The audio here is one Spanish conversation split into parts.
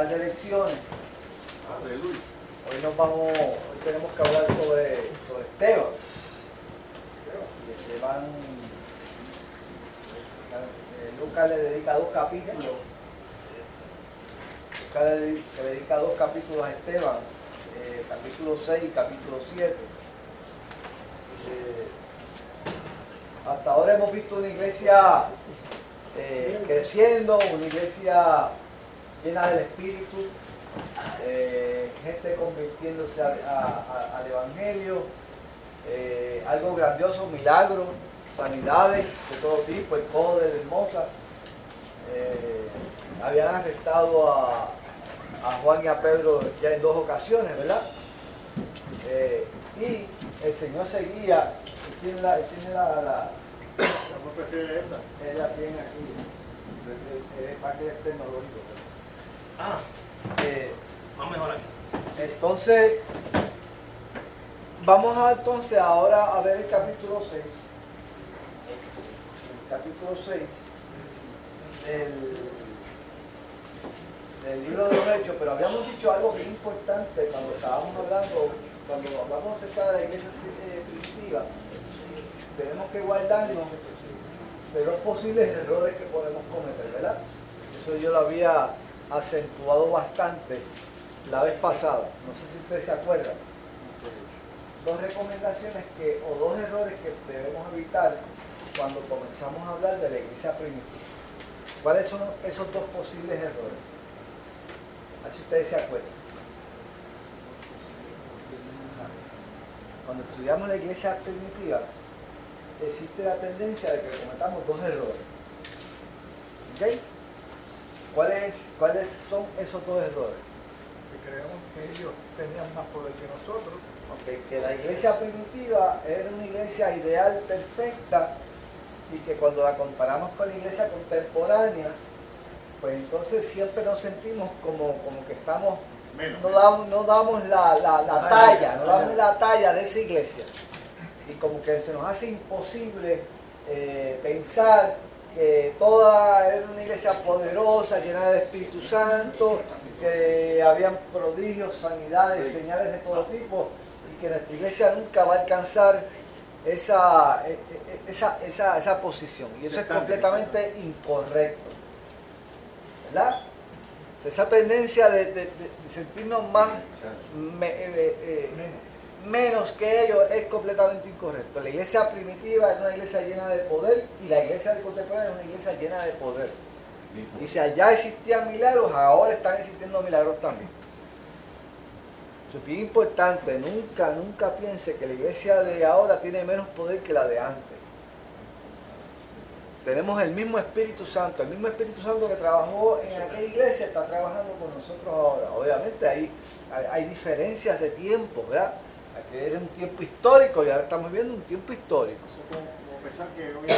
par de lecciones. Aleluya. Hoy tenemos que hablar sobre Esteban. Esteban, Lucas le dedica 2 capítulos. Lucas le dedica 2 capítulos a Esteban, capítulo 6 y capítulo 7. Hasta ahora hemos visto una iglesia creciendo, una iglesia llena del Espíritu, gente convirtiéndose al Evangelio, algo grandioso, milagros, sanidades de todo tipo, el cojo de Hermosa. Habían arrestado a Juan y a Pedro ya en 2 ocasiones, ¿verdad? Y el Señor seguía. ¿Quién la ¿Cómo prefiere esta? ella tiene aquí? Para que es tecnológico. Más mejor aquí. Entonces, vamos ahora a ver el capítulo 6. El capítulo 6 del libro de los Hechos, pero habíamos dicho algo bien importante cuando hablamos acerca de la iglesia primitiva. Tenemos que guardarnos de los posibles errores que podemos cometer, ¿verdad? Eso yo lo había acentuado bastante la vez pasada. No sé si ustedes se acuerdan. 2 recomendaciones o 2 errores que debemos evitar cuando comenzamos a hablar de la iglesia primitiva. ¿Cuáles son esos 2 posibles errores? A ver si ustedes se acuerdan. Cuando estudiamos la iglesia primitiva, existe la tendencia de que cometamos 2 errores. ¿Ok? ¿Cuáles son esos 2 errores? Que creemos que ellos tenían más poder que nosotros. Okay, que la iglesia primitiva era una iglesia ideal, perfecta, y que cuando la comparamos con la iglesia contemporánea, pues entonces siempre nos sentimos como que estamos, no damos la talla de esa iglesia. Y como que se nos hace imposible pensar que toda era una iglesia poderosa, llena del Espíritu Santo, que habían prodigios, sanidades, señales de todo tipo, y que nuestra iglesia nunca va a alcanzar esa posición. Y eso es completamente incorrecto, ¿verdad? Esa tendencia de sentirnos menos que ellos es completamente incorrecto. La iglesia primitiva es una iglesia llena de poder, y la iglesia contemporánea es una iglesia llena de poder. Y si allá existían milagros, ahora están existiendo milagros también. Eso es bien importante. Nunca piense que la iglesia de ahora tiene menos poder que la de antes. Tenemos el mismo Espíritu Santo que trabajó en aquella iglesia está trabajando con nosotros ahora. Obviamente hay diferencias de tiempo, ¿verdad? Aquel era un tiempo histórico y ahora estamos viendo un tiempo histórico. Eso es como pensar que hoy en día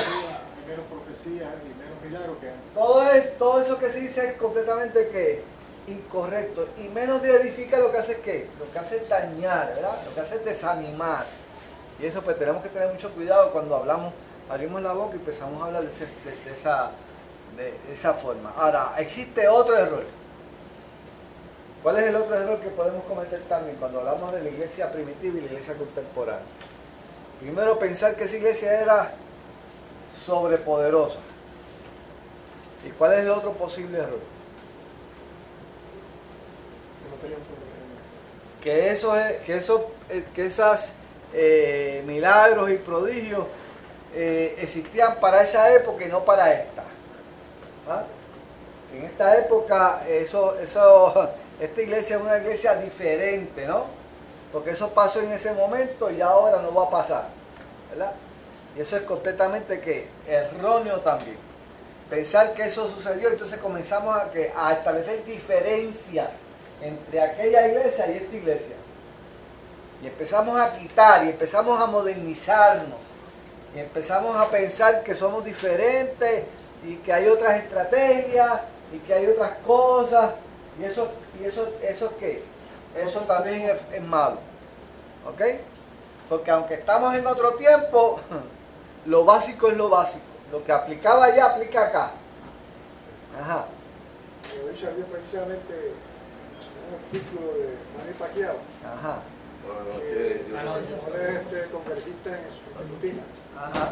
hay menos profecías y menos milagros que antes. Todo eso que se dice es completamente incorrecto. Y menos de edificar lo que hace es lo que hace es dañar, ¿verdad? Lo que hace es desanimar. Y eso pues tenemos que tener mucho cuidado cuando abrimos la boca y empezamos a hablar de esa forma. Ahora, existe otro error. ¿Cuál es el otro error que podemos cometer también cuando hablamos de la iglesia primitiva y la iglesia contemporánea? Primero, pensar que esa iglesia era sobrepoderosa. ¿Y cuál es el otro posible error? Que esos milagros y prodigios existían para esa época y no para esta. ¿Ah? En esta época esta iglesia es una iglesia diferente, ¿no? Porque eso pasó en ese momento y ahora no va a pasar, ¿verdad? Y eso es completamente erróneo también. Pensar que eso sucedió, entonces comenzamos a establecer diferencias entre aquella iglesia y esta iglesia. Y empezamos a quitar, y empezamos a modernizarnos, y empezamos a pensar que somos diferentes, y que hay otras estrategias, y que hay otras cosas, y eso también es malo. ¿Ok? Porque aunque estamos en otro tiempo, lo básico es lo básico. Lo que aplicaba allá, aplica acá. Ajá. Hoy salió precisamente artículo de Manny Pacquiao, Ajá. que es congresista en Argentina, Ajá.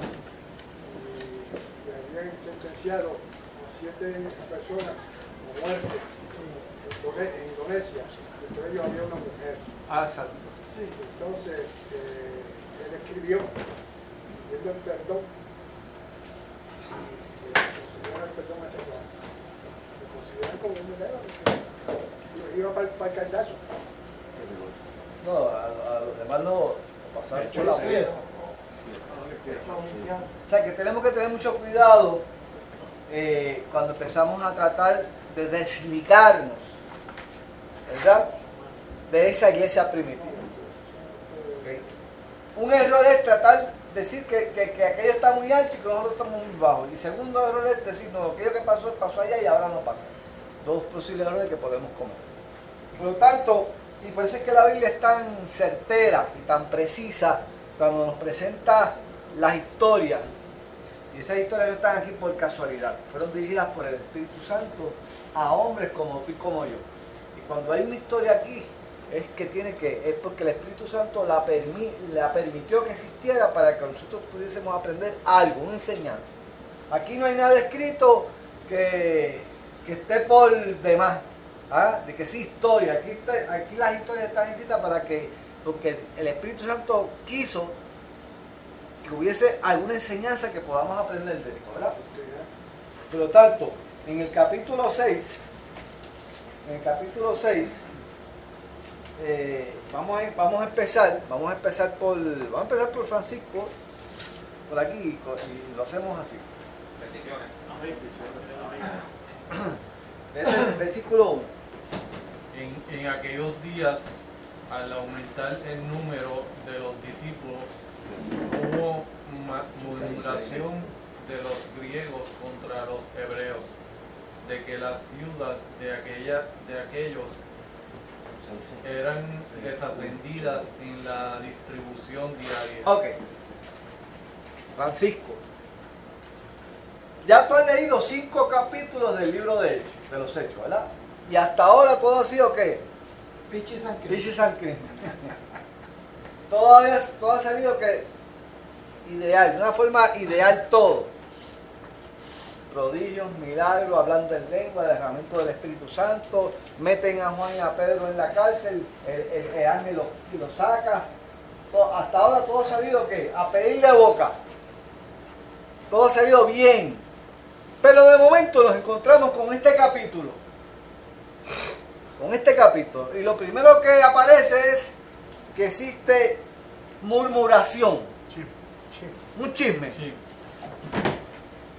y habían sentenciado a 7 personas a muerte en Indonesia, entre ellos había una mujer. Ah, exacto. Entonces, él escribió pidiendo el perdón y concedieron el perdón a ese hombre. Lo consideran como un milagro porque iba para el cardazo. No, a los demás lo pasaron por la piedra. O sea que tenemos que tener mucho cuidado cuando empezamos a tratar de desligarnos, ¿verdad?, de esa iglesia primitiva. ¿Okay? Un error es tratar de decir que aquello está muy alto y que nosotros estamos muy bajos. Y segundo error es decir, no, aquello que pasó allá y ahora no pasa. Dos posibles errores que podemos cometer. Por lo tanto, y por eso es que la Biblia es tan certera y tan precisa cuando nos presenta las historias. Y esas historias no están aquí por casualidad. Fueron dirigidas por el Espíritu Santo a hombres como tú y como yo. Y cuando hay una historia aquí, es porque el Espíritu Santo la permitió que existiera para que nosotros pudiésemos aprender algo, una enseñanza. Aquí no hay nada escrito que esté por demás, ¿ah?, de que sí historia. Aquí las historias están escritas porque el Espíritu Santo quiso que hubiese alguna enseñanza que podamos aprender de esto, ¿verdad? Por lo tanto, en el capítulo 6, vamos a empezar por Francisco, por aquí, y lo hacemos así. Bendiciones. Versículo 1. En aquellos días, al aumentar el número de los discípulos, hubo murmuración de los griegos contra los hebreos, de que las viudas de aquellos eran desatendidas en la distribución diaria. Ok. Francisco, ya tú has leído 5 capítulos del libro de los Hechos, ¿verdad? Y hasta ahora todo ha sido ¿qué? Pichis and Cream. Todo ha salido que ideal, de una forma ideal todo. Prodigios, milagros, hablando en lengua, derramamiento del Espíritu Santo, meten a Juan y a Pedro en la cárcel, el ángel lo saca. Hasta ahora todo ha salido ¿qué? A pedirle boca. Todo ha salido bien. Pero de momento nos encontramos con este capítulo. Y lo primero que aparece es que existe murmuración. Un chisme. Sí.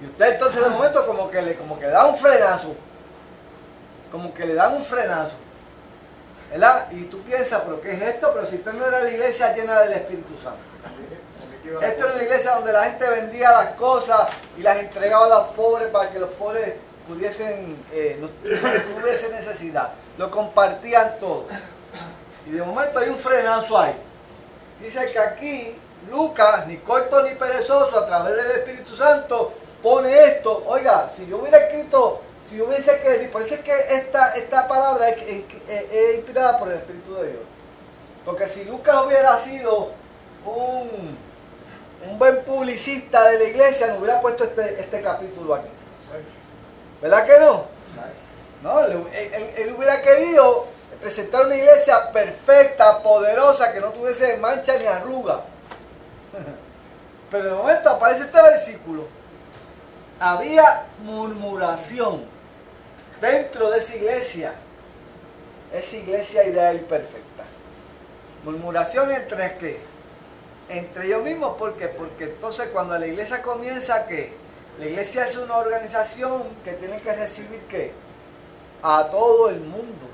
Y usted entonces de momento como que le da un frenazo. ¿Verdad? Y tú piensas, ¿pero qué es esto? Pero si esto no era la iglesia llena del Espíritu Santo. Esto era la iglesia donde la gente vendía las cosas y las entregaba a los pobres para que los pobres pudiesen, no tuviesen necesidad. Lo compartían todos. Y de momento hay un frenazo ahí. Dice que aquí Lucas, ni corto ni perezoso, a través del Espíritu Santo, pone esto. Oiga, si yo hubiera escrito, por eso es que esta palabra es inspirada por el Espíritu de Dios. Porque si Lucas hubiera sido un buen publicista de la iglesia, no hubiera puesto este capítulo aquí. ¿Verdad que no? No, él hubiera querido presentar una iglesia perfecta, poderosa, que no tuviese mancha ni arruga. Pero de momento aparece este versículo. Había murmuración dentro de esa iglesia ideal y perfecta. Murmuración entre ¿qué? Entre ellos mismos, ¿por qué? Porque entonces cuando la iglesia comienza, ¿qué? La iglesia es una organización que tiene que recibir ¿qué? A todo el mundo.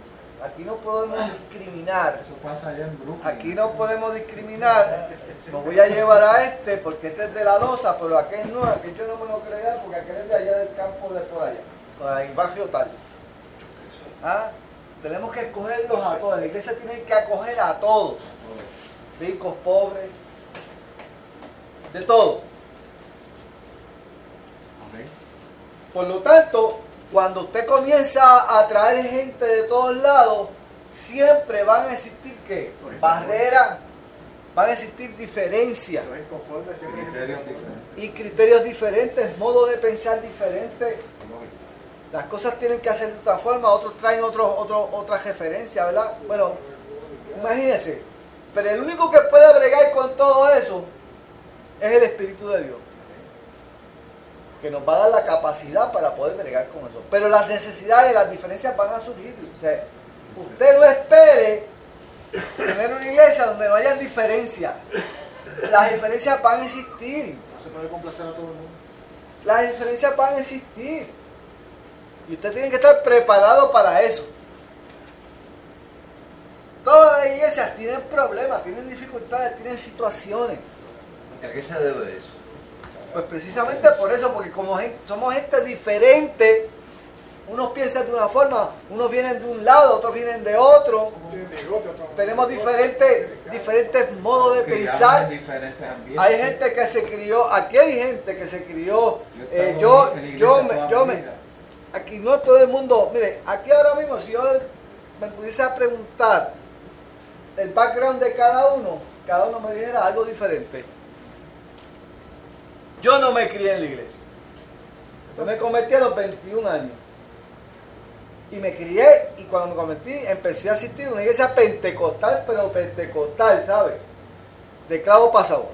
Aquí no podemos discriminar. Eso pasa allá en Brooklyn. Aquí no podemos discriminar. Me voy a llevar a este porque este es de la loza, pero aquel no, aquel yo no me lo quiero llevar porque aquel es de allá del campo de por allá, por el barrio tal. ¿Ah? Tenemos que escogerlos a todos. La iglesia tiene que acoger a todos. Ricos, pobres, de todo. Por lo tanto, cuando usted comienza a traer gente de todos lados, siempre van a existir ¿qué? Barreras, van a existir diferencias Los inconformes siempre Criterios diferentes. y criterios diferentes, modos de pensar diferentes. Las cosas tienen que hacer de otra forma, otros traen otra referencia, ¿verdad? Bueno, imagínense, pero el único que puede bregar con todo eso es el Espíritu de Dios, que nos va a dar la capacidad para poder bregar con eso. Pero las necesidades, las diferencias van a surgir. O sea, usted no espere tener una iglesia donde no haya diferencias. Las diferencias van a existir. no se puede complacer a todo el mundo. Las diferencias van a existir. Y usted tiene que estar preparado para eso. Todas las iglesias tienen problemas, tienen dificultades, tienen situaciones. ¿A qué se debe eso? Pues precisamente por eso, porque como somos gente diferente, unos piensan de una forma, unos vienen de un lado, otros vienen de otro. Tienen bigote, otros no. Tenemos diferentes modos de pensar. En diferentes ambientes. Hay gente que se crió, aquí hay gente que se crió, aquí no todo el mundo, mire, aquí ahora mismo si yo me pudiese a preguntar el background de cada uno me dijera algo diferente. Yo no me crié en la iglesia. Yo me convertí a los 21 años. Y me crié, y cuando me convertí, empecé a asistir a una iglesia pentecostal, pero pentecostal, ¿sabes? De clavo pasado.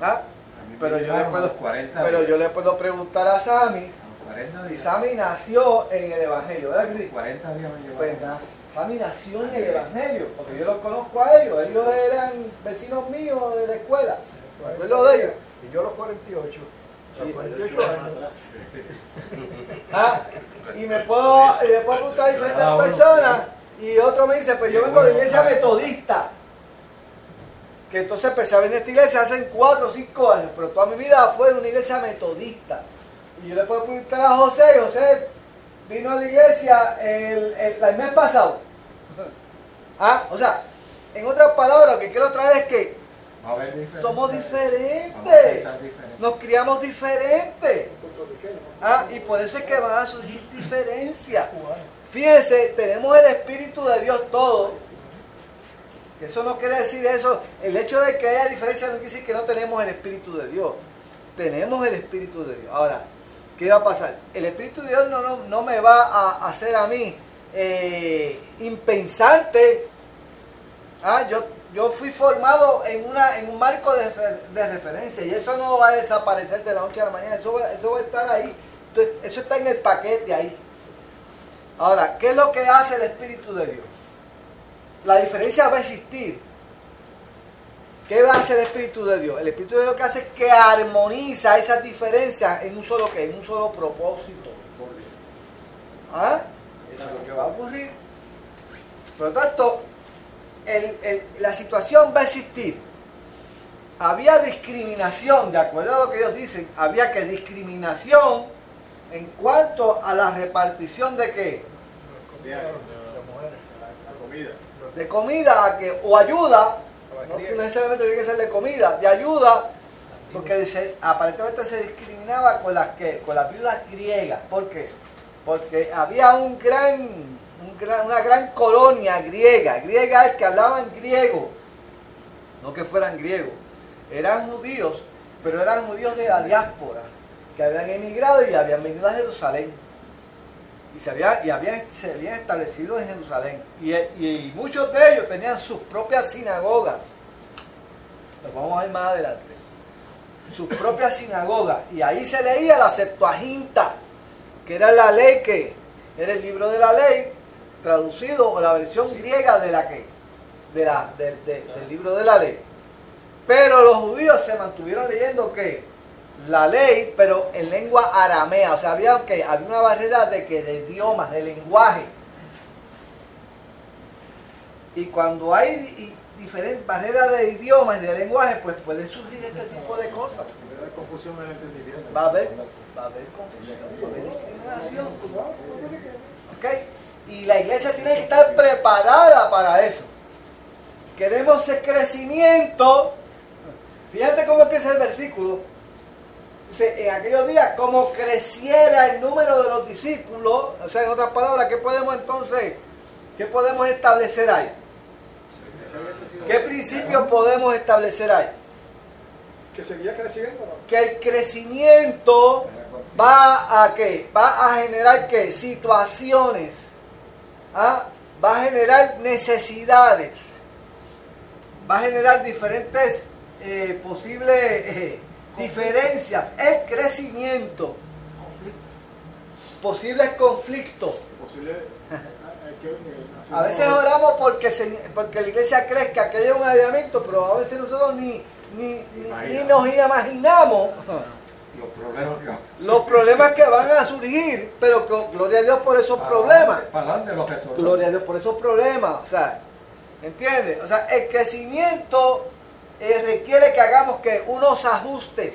¿Ah? A mí me Pero yo, llevaron a los 40 pero días. yo le puedo preguntar a Sammy, A los 40 y días. Sammy nació en el Evangelio, ¿verdad que sí? 40 días me Pues llevaron. Sammy nació en el Evangelio, porque yo los conozco a ellos eran vecinos míos de la escuela, me acuerdo de ellos. Y yo los 48. Los 48 años. Ah, y le puedo preguntar a diferentes Cada uno, personas, y otro me dice, pues yo vengo de la iglesia metodista, que entonces empecé a venir a esta iglesia hace 4 o 5 años, pero toda mi vida fue en una iglesia metodista. Y yo le puedo preguntar a José, y José vino a la iglesia el mes pasado. Ah, o sea, en otras palabras, lo que quiero traer es que Va a haber diferentes. somos Vamos a diferentes, pensar diferente. nos criamos diferentes. puertorriqueños. Ah, y por eso es que van a surgir diferencias. Fíjense, tenemos el Espíritu de Dios todo. Que eso no quiere decir eso. El hecho de que haya diferencias no quiere decir que no tenemos el Espíritu de Dios. Tenemos el Espíritu de Dios. Ahora, ¿qué va a pasar? El Espíritu de Dios no me va a hacer a mí impensante. Ah, yo fui formado en un marco de referencia, y eso no va a desaparecer de la noche a la mañana. Eso va a estar ahí. Entonces, eso está en el paquete ahí. Ahora, ¿qué es lo que hace el Espíritu de Dios? La diferencia va a existir. ¿Qué va a hacer el Espíritu de Dios? El Espíritu de Dios lo que hace es que armoniza esas diferencias en un solo propósito. ¿Ah? Eso es lo que va a ocurrir. Por lo tanto, la situación va a existir. Había discriminación, de acuerdo a lo que ellos dicen, había que discriminación en cuanto a la repartición de qué? De mujeres. la comida. De comida o ayuda, no necesariamente tiene que ser de comida, de ayuda, porque aparentemente se discriminaba con las viudas griegas. ¿Por qué? Porque había una gran colonia griega. Griega es que hablaban griego, no que fueran griegos. Eran judíos, pero eran judíos de la diáspora, que habían emigrado y habían venido a Jerusalén. Y se habían establecido en Jerusalén. Y muchos de ellos tenían sus propias sinagogas. Lo vamos a ver más adelante. Sus propias sinagogas. Y ahí se leía la Septuaginta, que era la ley era el libro de la ley, traducido, o la versión griega del libro de la ley. Pero los judíos se mantuvieron leyendo la ley, pero en lengua aramea. O sea, había una barrera de idiomas, de lenguaje. Y cuando hay diferentes barreras de idiomas y de lenguaje, pues puede surgir este tipo de cosas. Va a haber confusión en el entendimiento. Va a haber confusión, va a haber discriminación. ¿Ok? Y la iglesia tiene que estar preparada para eso. Queremos ese crecimiento. Fíjate cómo empieza el versículo. Dice, en aquellos días, como creciera el número de los discípulos, o sea, en otras palabras, ¿qué podemos entonces ¿Qué podemos establecer ahí? ¿Qué principio podemos establecer ahí? Que seguía creciendo, ¿no? Que el crecimiento va a ¿qué? Va a generar ¿qué? Situaciones. ¿Ah? Va a generar necesidades. Va a generar diferentes posibles diferencias. El crecimiento. Posibles conflictos. A veces oramos porque la iglesia crezca, que haya un avivamiento, pero a veces nosotros ni nos imaginamos los problemas que van a surgir, pero gloria a Dios por esos problemas. Gloria a Dios por esos problemas. O sea, ¿entiendes? O sea, el crecimiento requiere que hagamos que unos ajustes.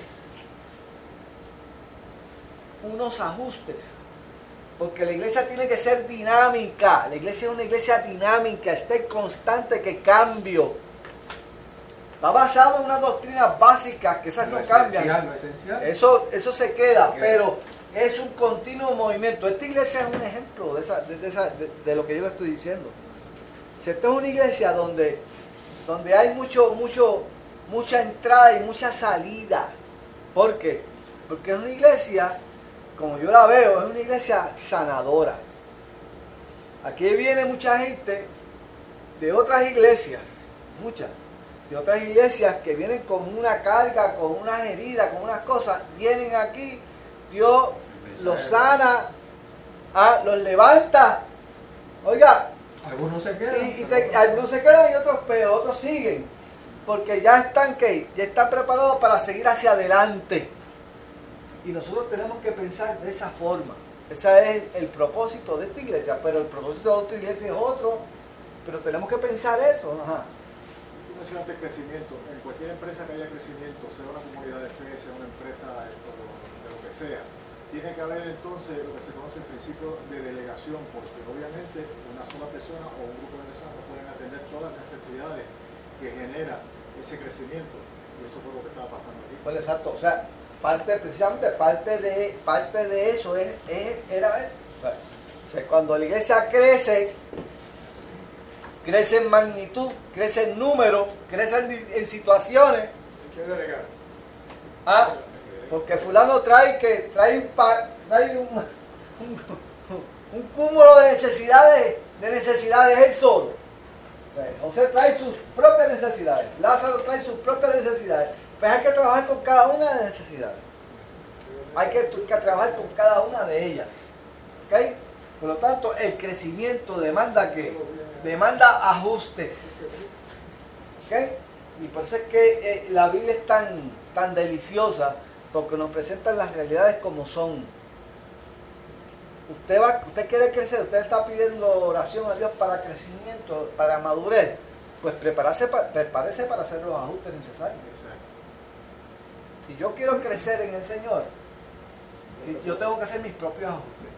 Porque la iglesia tiene que ser dinámica. La iglesia es una iglesia dinámica, está en constante cambio. Va basado en unas doctrinas básicas que esas no cambian. Lo esencial. Eso se queda, pero es un continuo movimiento. Esta iglesia es un ejemplo de lo que yo le estoy diciendo. Si esta es una iglesia donde hay mucha entrada y mucha salida. ¿Por qué? Porque es una iglesia, como yo la veo, es una iglesia sanadora. Aquí viene mucha gente de otras iglesias, de otras iglesias que vienen con una carga, con unas heridas, con unas cosas, vienen aquí, Dios los sana, los levanta. Oiga, algunos se quedan. Algunos se quedan y otros siguen, porque ya están preparados para seguir hacia adelante. Y nosotros tenemos que pensar de esa forma. Ese es el propósito de esta iglesia, pero el propósito de otra iglesia es otro. Pero tenemos que pensar eso. Ajá. Tú mencionaste el crecimiento. En cualquier empresa que haya crecimiento, sea una comunidad de fe, sea una empresa de lo que sea, tiene que haber entonces lo que se conoce el principio de delegación, porque obviamente una sola persona o un grupo de personas no pueden atender todas las necesidades que genera ese crecimiento. Y eso fue lo que estaba pasando aquí. Pues exacto. O sea, precisamente parte de eso era eso. O sea, cuando la iglesia crece en magnitud, crece en número, crece en situaciones. Se quiere delegar. Porque fulano trae un cúmulo de necesidades él solo. O sea, José trae sus propias necesidades, Lázaro trae sus propias necesidades. Pues hay que trabajar con cada una de las necesidades. Hay que trabajar con cada una de ellas. ¿Okay? Por lo tanto, el crecimiento demanda ajustes. ¿Okay? Y por eso es que la Biblia es tan deliciosa, porque nos presenta las realidades como son. Usted quiere crecer, usted está pidiendo oración a Dios para crecimiento, para madurez. Pues prepárese para hacer los ajustes necesarios. Si yo quiero crecer en el Señor, yo tengo que hacer mis propios ajustes.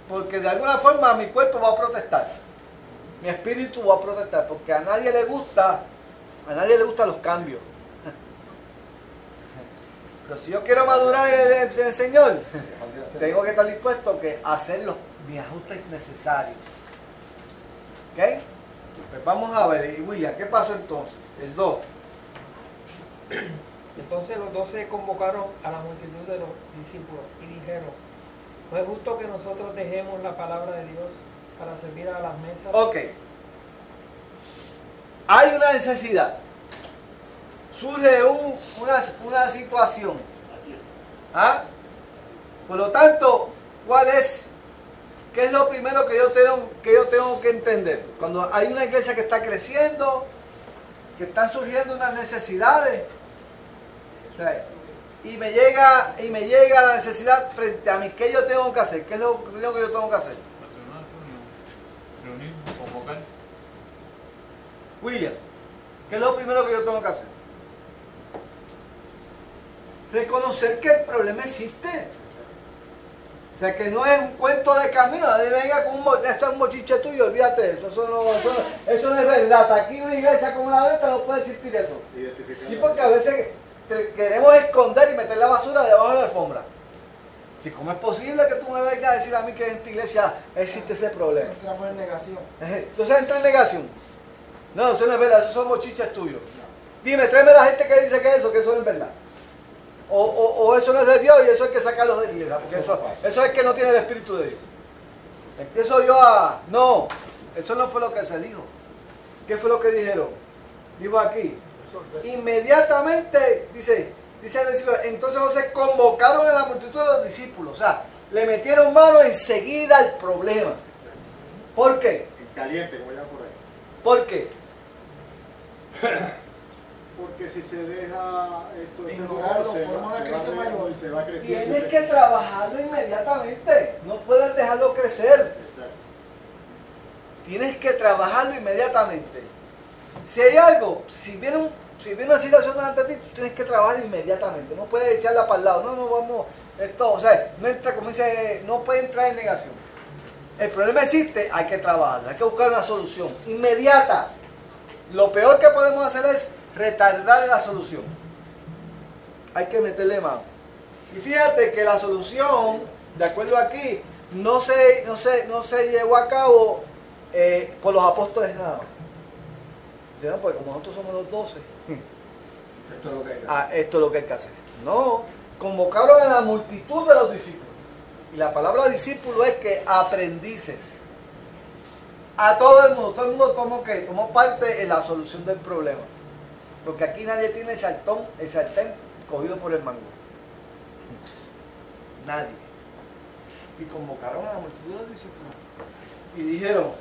Porque de alguna forma mi cuerpo va a protestar. Mi espíritu va a protestar. Porque a nadie le gustan los cambios. Pero si yo quiero madurar en el Señor, tengo que estar dispuesto a hacer mis ajustes necesarios. ¿Ok? Pues vamos a ver, William, ¿qué pasó entonces? El 2. Entonces los 12 convocaron a la multitud de los discípulos y dijeron: no es justo que nosotros dejemos la palabra de Dios para servir a las mesas. Ok. Hay una necesidad. Surge una situación. Por lo tanto, ¿qué es lo primero que yo tengo que entender? Cuando hay una iglesia que está creciendo, que están surgiendo unas necesidades, o sea, y me llega la necesidad frente a mí, ¿qué yo tengo que hacer? ¿Qué es lo primero que yo tengo que hacer? Hacer una reunir, convocar. William, ¿qué es lo primero que yo tengo que hacer? Reconocer que el problema existe. O sea, que no es un cuento de camino. Nadie venga con esto es un mochiche tuyo, olvídate de eso. Eso no es verdad. Aquí una iglesia como la nuestra no puede existir eso. Sí, porque a veces queremos esconder y meter la basura debajo de la alfombra. Si cómo es posible que tú me vengas a decir a mí que en tu iglesia existe ese problema. Entramos en negación. Entonces entra en negación. No, eso no es verdad, eso son bochichas tuyos. Dime, tráeme la gente que dice que eso no es verdad. O eso no es de Dios y eso hay que sacarlo de la iglesia, porque eso es que no tiene el Espíritu de Dios. Empiezo yo a... No, eso no fue lo que se dijo. ¿Qué fue lo que dijeron? Dijo aquí. Inmediatamente, dice el versículo, entonces José convocaron a la multitud de los discípulos. O sea, le metieron mano enseguida al problema. ¿Por qué? En caliente, como llaman por ahí. ¿Por qué? Porque si se deja esto de Ignorarlo, forma una crisis mayor. se va creciendo. Tienes que trabajarlo inmediatamente. No puedes dejarlo crecer. Exacto. Tienes que trabajarlo inmediatamente. Si hay algo, si viene una situación ante ti, tú tienes que trabajar inmediatamente. No puedes echarla para el lado. No, vamos, esto, o sea, no entra, como dice, no puede entrar en negación. El problema existe, hay que trabajarlo, hay que buscar una solución inmediata. Lo peor que podemos hacer es retardar la solución. Hay que meterle mano. Y fíjate que la solución, de acuerdo aquí, no se llevó a cabo por los apóstoles nada más. ¿Sí? Porque como nosotros somos los 12, Esto es lo que hay que hacer. esto es lo que hay que hacer. No, convocaron a la multitud de los discípulos. Y la palabra discípulo es que aprendices. A todo el mundo tomó parte en la solución del problema. Porque aquí nadie tiene el sartén cogido por el mango. Nadie. Y convocaron a la multitud de los discípulos. Y dijeron,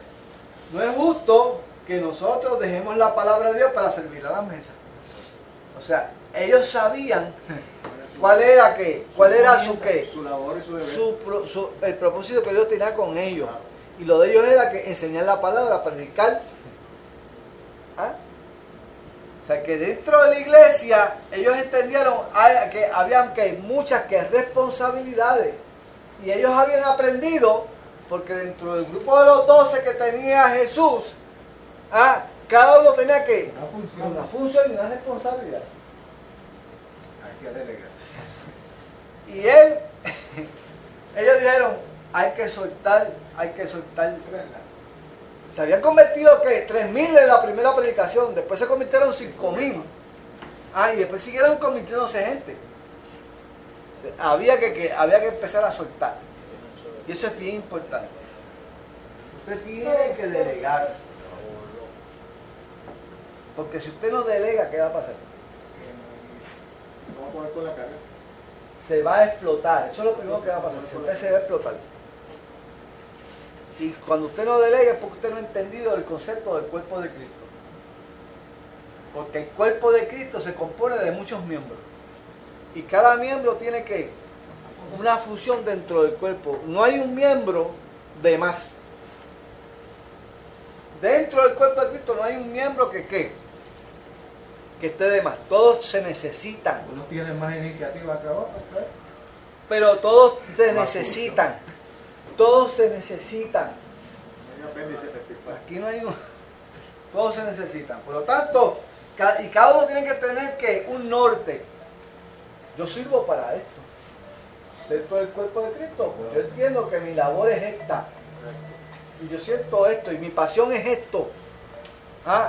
no es justo que nosotros dejemos la palabra de Dios para servir a la mesa. O sea, ellos sabían cuál era Su labor y su deber. el propósito que Dios tenía con ellos. Y lo de ellos era que enseñar la palabra, predicar. ¿Ah? O sea, que dentro de la iglesia ellos entendieron que habían muchas responsabilidades. Y ellos habían aprendido, porque dentro del grupo de los 12 que tenía Jesús, cada uno tenía una función y una responsabilidad. Hay que delegar. Y ellos dijeron, hay que soltar. Se habían convertido, 3.000 en la primera predicación, después se convirtieron 5.000. Y después siguieron convirtiéndose gente. O sea, había que empezar a soltar. Y eso es bien importante. Usted tiene que delegar. Porque si usted no delega, ¿qué va a pasar? Vamos a poner con la carga. Se va a explotar. Eso es lo primero que va a pasar. Usted se va a explotar. Y cuando usted no delega es porque usted no ha entendido el concepto del cuerpo de Cristo. Porque el cuerpo de Cristo se compone de muchos miembros. Y cada miembro tiene una función dentro del cuerpo. No hay un miembro de más. Dentro del cuerpo de Cristo no hay un miembro que esté de más. Todos se necesitan. Unos tienen más iniciativa que otros, pues. Pero todos se necesitan. Todos se necesitan. Aquí no hay todos se necesitan. Por lo tanto, cada uno tiene que tener un norte. Yo sirvo para esto. Dentro del cuerpo de Cristo. Yo entiendo que mi labor es esta. Y yo siento esto. Y mi pasión es esto.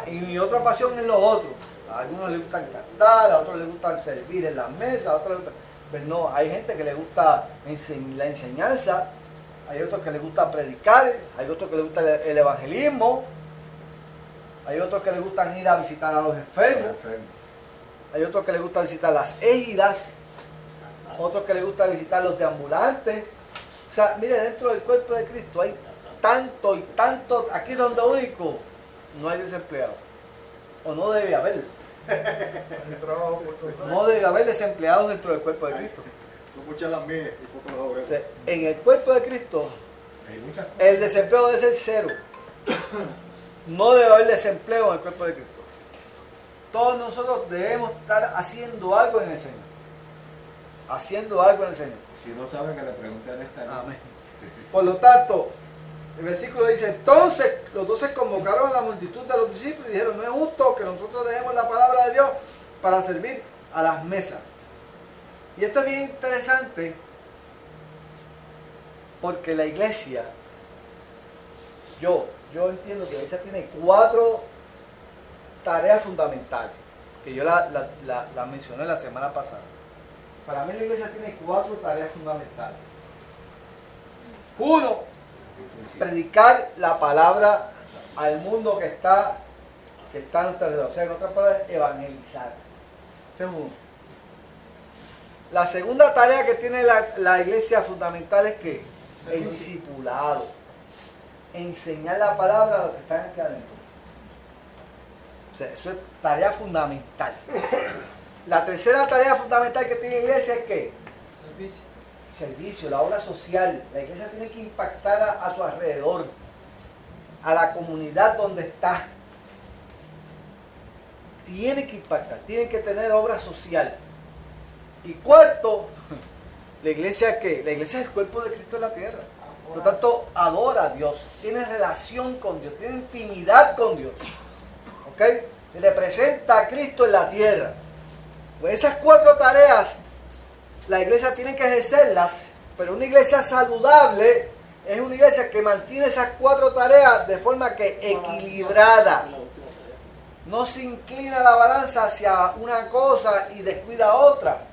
Y mi otra pasión es lo otro. A algunos les gusta cantar, a otros les gusta servir en las mesas, a otros les gusta... Pues no, hay gente que le gusta la enseñanza. Hay otros que les gusta predicar, hay otros que les gusta el evangelismo, hay otros que les gusta ir a visitar a los enfermos, hay otros que les gusta visitar las égidas, otros que les gusta visitar los deambulantes. O sea, mire, dentro del cuerpo de Cristo hay tanto y tanto, aquí es donde único no hay desempleados, o no debe haber. No debe haber desempleados dentro del cuerpo de Cristo. Son muchas las mías y pocos los obreros. O sea, en el cuerpo de Cristo, el desempleo debe ser 0. No debe haber desempleo en el cuerpo de Cristo. Todos nosotros debemos estar haciendo algo en el Señor. Haciendo algo en el Señor. Si no saben, que le pregunten a esta. Amén. Por lo tanto, el versículo dice, entonces los 12 convocaron a la multitud de los discípulos y dijeron, no es justo que nosotros dejemos la palabra de Dios para servir a las mesas. Y esto es bien interesante Porque la iglesia, yo entiendo que la iglesia tiene 4 tareas fundamentales, que yo la mencioné la semana pasada. Para mí la iglesia tiene 4 tareas fundamentales. 1, predicar la palabra al mundo que está a nuestro alrededor. O sea, en otras palabras, evangelizar. Este es 1. La segunda tarea que tiene la iglesia fundamental es que el discipulado. Enseñar la palabra a los que están aquí adentro. O sea, eso es tarea fundamental. La tercera tarea fundamental que tiene la iglesia es que servicio, la obra social. La iglesia tiene que impactar a su alrededor, a la comunidad donde está. Tiene que impactar, tiene que tener obra social. Y cuarto, la iglesia ¿qué? La iglesia es el cuerpo de Cristo en la tierra. Por lo tanto, adora a Dios, tiene relación con Dios, tiene intimidad con Dios. ¿Ok? Representa a Cristo en la tierra. Pues esas 4 tareas, la iglesia tiene que ejercerlas, pero una iglesia saludable es una iglesia que mantiene esas 4 tareas de forma que equilibrada. No se inclina la balanza hacia una cosa y descuida otra.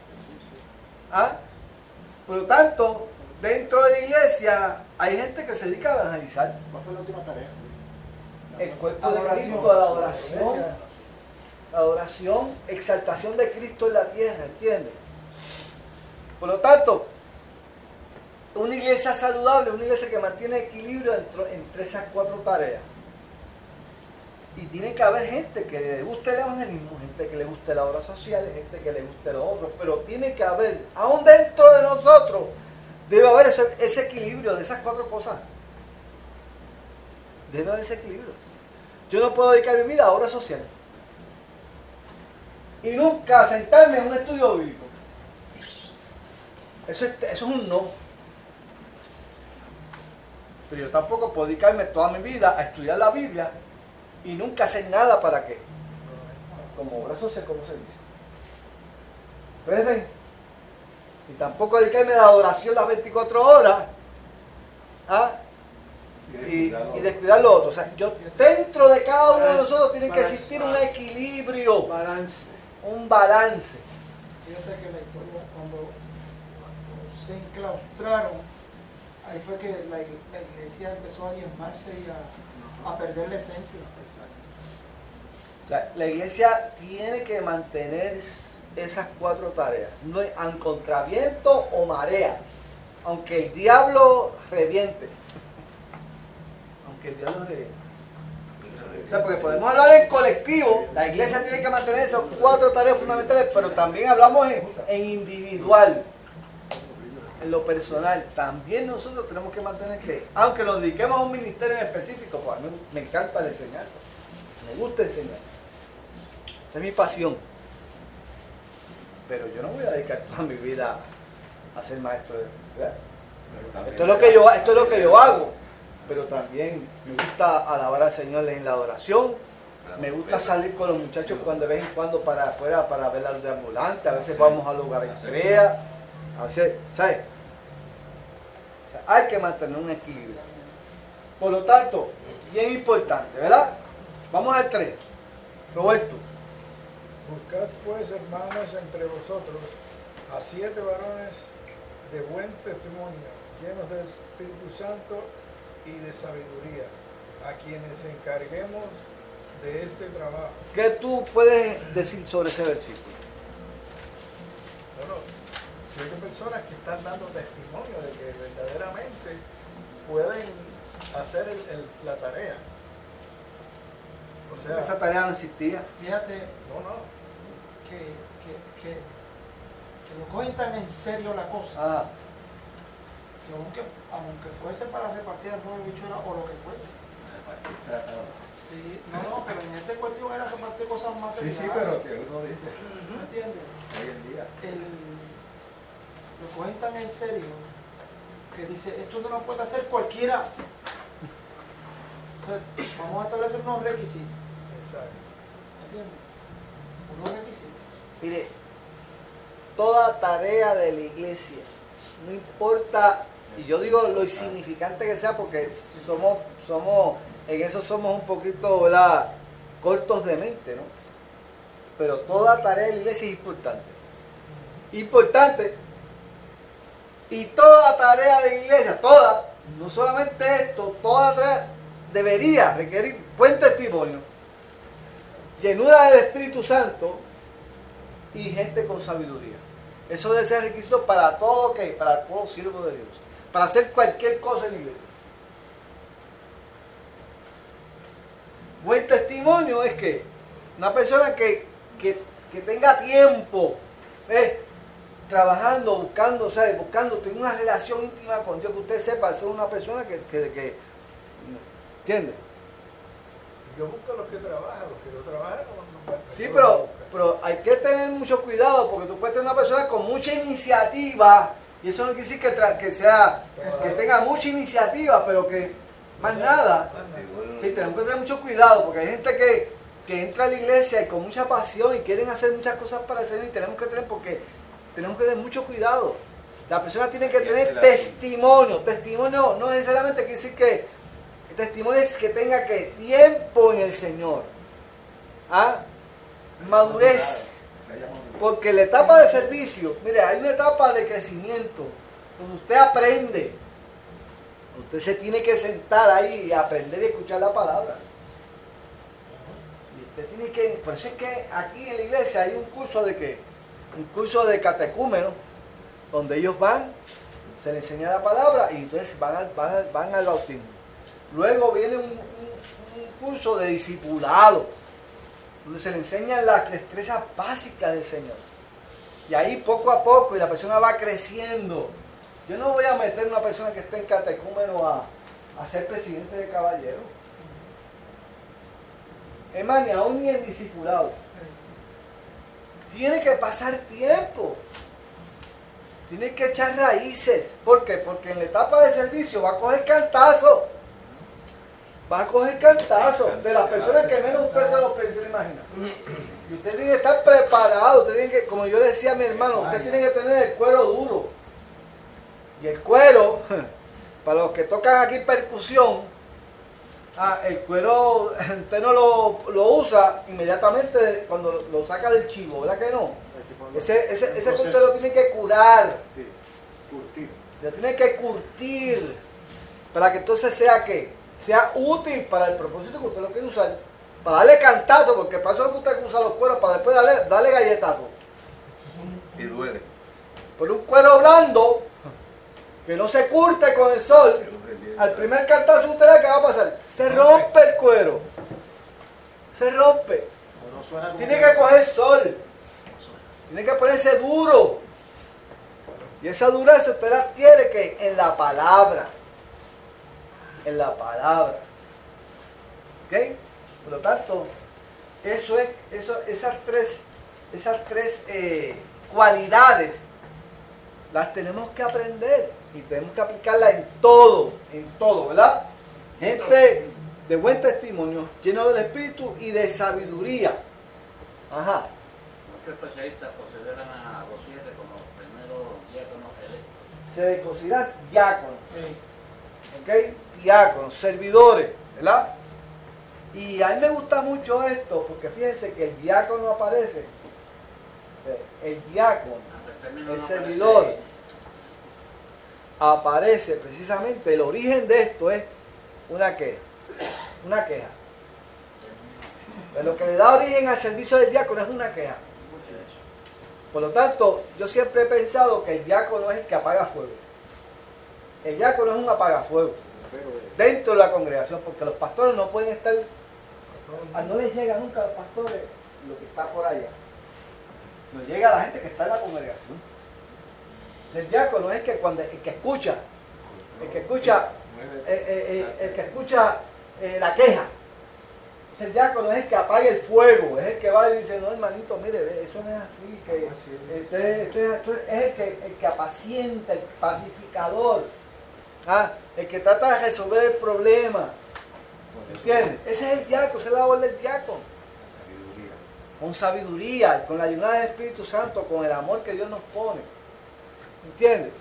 ¿Ah? Por lo tanto, dentro de la iglesia hay gente que se dedica a evangelizar. ¿Cuál fue la última tarea? El cuerpo de Cristo, la adoración. La adoración, exaltación de Cristo en la tierra, ¿entiendes? Por lo tanto, una iglesia saludable, una iglesia que mantiene equilibrio entre esas 4 tareas. Y tiene que haber gente que le guste el evangelismo, gente que le guste la obra social, gente que le guste lo otro, pero tiene que haber, aún dentro de nosotros, debe haber ese equilibrio de esas 4 cosas. Debe haber ese equilibrio. Yo no puedo dedicar mi vida a obra social y nunca sentarme en un estudio bíblico. Eso es un no. Pero yo tampoco puedo dedicarme toda mi vida a estudiar la Biblia y nunca hacer nada para qué. Como obra social, como se dice. ¿Ustedes ven? Y tampoco dedicarme a la adoración las 24 horas. ¿Ah? Y descuidar lo otro. O sea, dentro de cada uno de nosotros tiene que existir un equilibrio. Un balance. Fíjate que la historia, cuando se enclaustraron, ahí fue que la iglesia empezó a diezmarse y a perder la esencia. O sea, la iglesia tiene que mantener esas 4 tareas, no hay contraviento o marea, aunque el diablo reviente. O sea, porque podemos hablar en colectivo, la iglesia tiene que mantener esas 4 tareas fundamentales, pero también hablamos en individual, en lo personal. También nosotros tenemos que mantener que, aunque nos dediquemos a un ministerio en específico, pues a mí me encanta la enseñanza, me gusta enseñar, esa es mi pasión. Pero yo no voy a dedicar toda mi vida a ser maestro de universidad. Esto es lo que yo hago. Pero también me gusta alabar al Señor en la adoración. Me gusta salir con los muchachos cuando de vez en cuando para afuera para ver la luz de ambulante. A veces vamos a lugares de crea. A veces, ¿sabes? O sea, hay que mantener un equilibrio. Por lo tanto, bien importante, ¿verdad? Vamos al 3. Roberto. Buscad pues, hermanos, entre vosotros a 7 varones de buen testimonio, llenos del Espíritu Santo y de sabiduría, a quienes encarguemos de este trabajo. ¿Qué tú puedes decir sobre ese versículo? Bueno, 7 personas que están dando testimonio de que verdaderamente pueden hacer la tarea. O sea, esa tarea no existía. Fíjate, no. que lo cogen tan en serio la cosa. Que aunque fuese para repartir arroz y bichuela o lo que fuese. Sí, no, pero en esta cuestión era repartir cosas materiales. Sí, pero que uno dice, ¿Me entiendes? hoy en día. Lo cogen tan en serio que dice, esto no lo puede hacer cualquiera. O sea, vamos a establecer unos requisitos. Exacto. ¿Entiendes? Unos requisitos. Mire, toda tarea de la iglesia, no importa Y yo digo lo insignificante que sea porque en eso somos un poquito, ¿verdad?, cortos de mente, ¿no? Pero toda tarea de la iglesia es importante. Importante. Y toda tarea de la iglesia, toda, no solamente esto, toda tarea debería requerir buen testimonio, llenura del Espíritu Santo y gente con sabiduría. Eso debe ser requisito para todo, ¿qué? Para todo siervo de Dios. Para hacer cualquier cosa en la iglesia. Buen testimonio es que una persona que tenga tiempo trabajando, buscando, ¿sabe? Buscando, tener una relación íntima con Dios, que usted sepa, ser una persona que ¿entiende? Yo busco a los que trabajan, los que no trabajan no. Sí, pero hay que tener mucho cuidado porque tú puedes tener una persona con mucha iniciativa y eso no quiere decir que tenga mucha iniciativa, pero que más nada. Sí, tenemos que tener mucho cuidado porque hay gente que entra a la iglesia y con mucha pasión y quieren hacer muchas cosas para el Señor y tenemos que tener mucho cuidado. La persona tiene que tener testimonio. Testimonio no necesariamente quiere decir que testimonio es que tenga tiempo en el Señor. Madurez. Porque la etapa de servicio, mire, hay una etapa de crecimiento donde usted aprende. Usted se tiene que sentar ahí y aprender y escuchar la palabra. Y usted tiene que, por eso es que aquí en la iglesia hay un curso un curso de catecúmeno, donde ellos van, se les enseña la palabra y entonces van al bautismo. Luego viene un curso de discipulado, donde se le enseñan las destrezas básicas del Señor. Y ahí poco a poco, y la persona va creciendo. Yo no voy a meter a una persona que esté en catecúmeno a ser presidente de caballero. Es más, ni aún ni en discipulado. Tiene que pasar tiempo. Tiene que echar raíces. ¿Por qué? Porque en la etapa de servicio va a coger cantazo. Va a coger cantazo de las personas que menos usted se lo imagina. Y usted tiene que estar preparado. Usted tiene que, como yo le decía a mi hermano, usted tiene que tener el cuero duro. Y el cuero, para los que tocan aquí percusión, el cuero usted no lo usa inmediatamente cuando lo saca del chivo, ¿verdad que no? Ese que usted lo tiene que curar. Sí, curtir. Lo tiene que curtir para que entonces sea útil para el propósito que usted lo quiere usar. Para darle cantazo, porque para eso es lo que usted usa los cueros, para después darle galletazo. Y duele. Por un cuero blando, que no se curte con el sol, al primer cantazo usted ve que va a pasar. Se rompe el cuero. Se rompe. Tiene que coger sol. Tiene que ponerse duro. Y esa dureza usted la adquiere que en la palabra. En la palabra. ¿Ok? Por lo tanto, esas tres cualidades las tenemos que aprender y tenemos que aplicarlas en todo, ¿verdad? Gente de buen testimonio, lleno del Espíritu y de sabiduría. Ajá. Muchos especialistas consideran a los 7 como los primeros diáconos electos. Se consideran diáconos. ¿Ok? Diáconos, servidores, ¿verdad? Y a mí me gusta mucho esto, porque fíjense que el diácono aparece. El diácono, el servidor, aparece precisamente, el origen de esto es una queja. Pero lo que le da origen al servicio del diácono es una queja. Por lo tanto, yo siempre he pensado que el diácono es el que apaga fuego. El diácono es un apagafuego dentro de la congregación, porque los pastores no pueden estar, no les llega nunca a los pastores lo que está por allá. Nos llega a la gente que está en la congregación. El diácono es el que escucha la queja. El diácono es el que apaga el fuego, es el que va y dice, no hermanito, mire, eso no es así, esto es el que apacienta, el pacificador, el que trata de resolver el problema. ¿Entiendes? Ese es el diácono, esa es la labor del diácono. Con sabiduría, con la llenura del Espíritu Santo, con el amor que Dios nos pone. ¿Entiendes?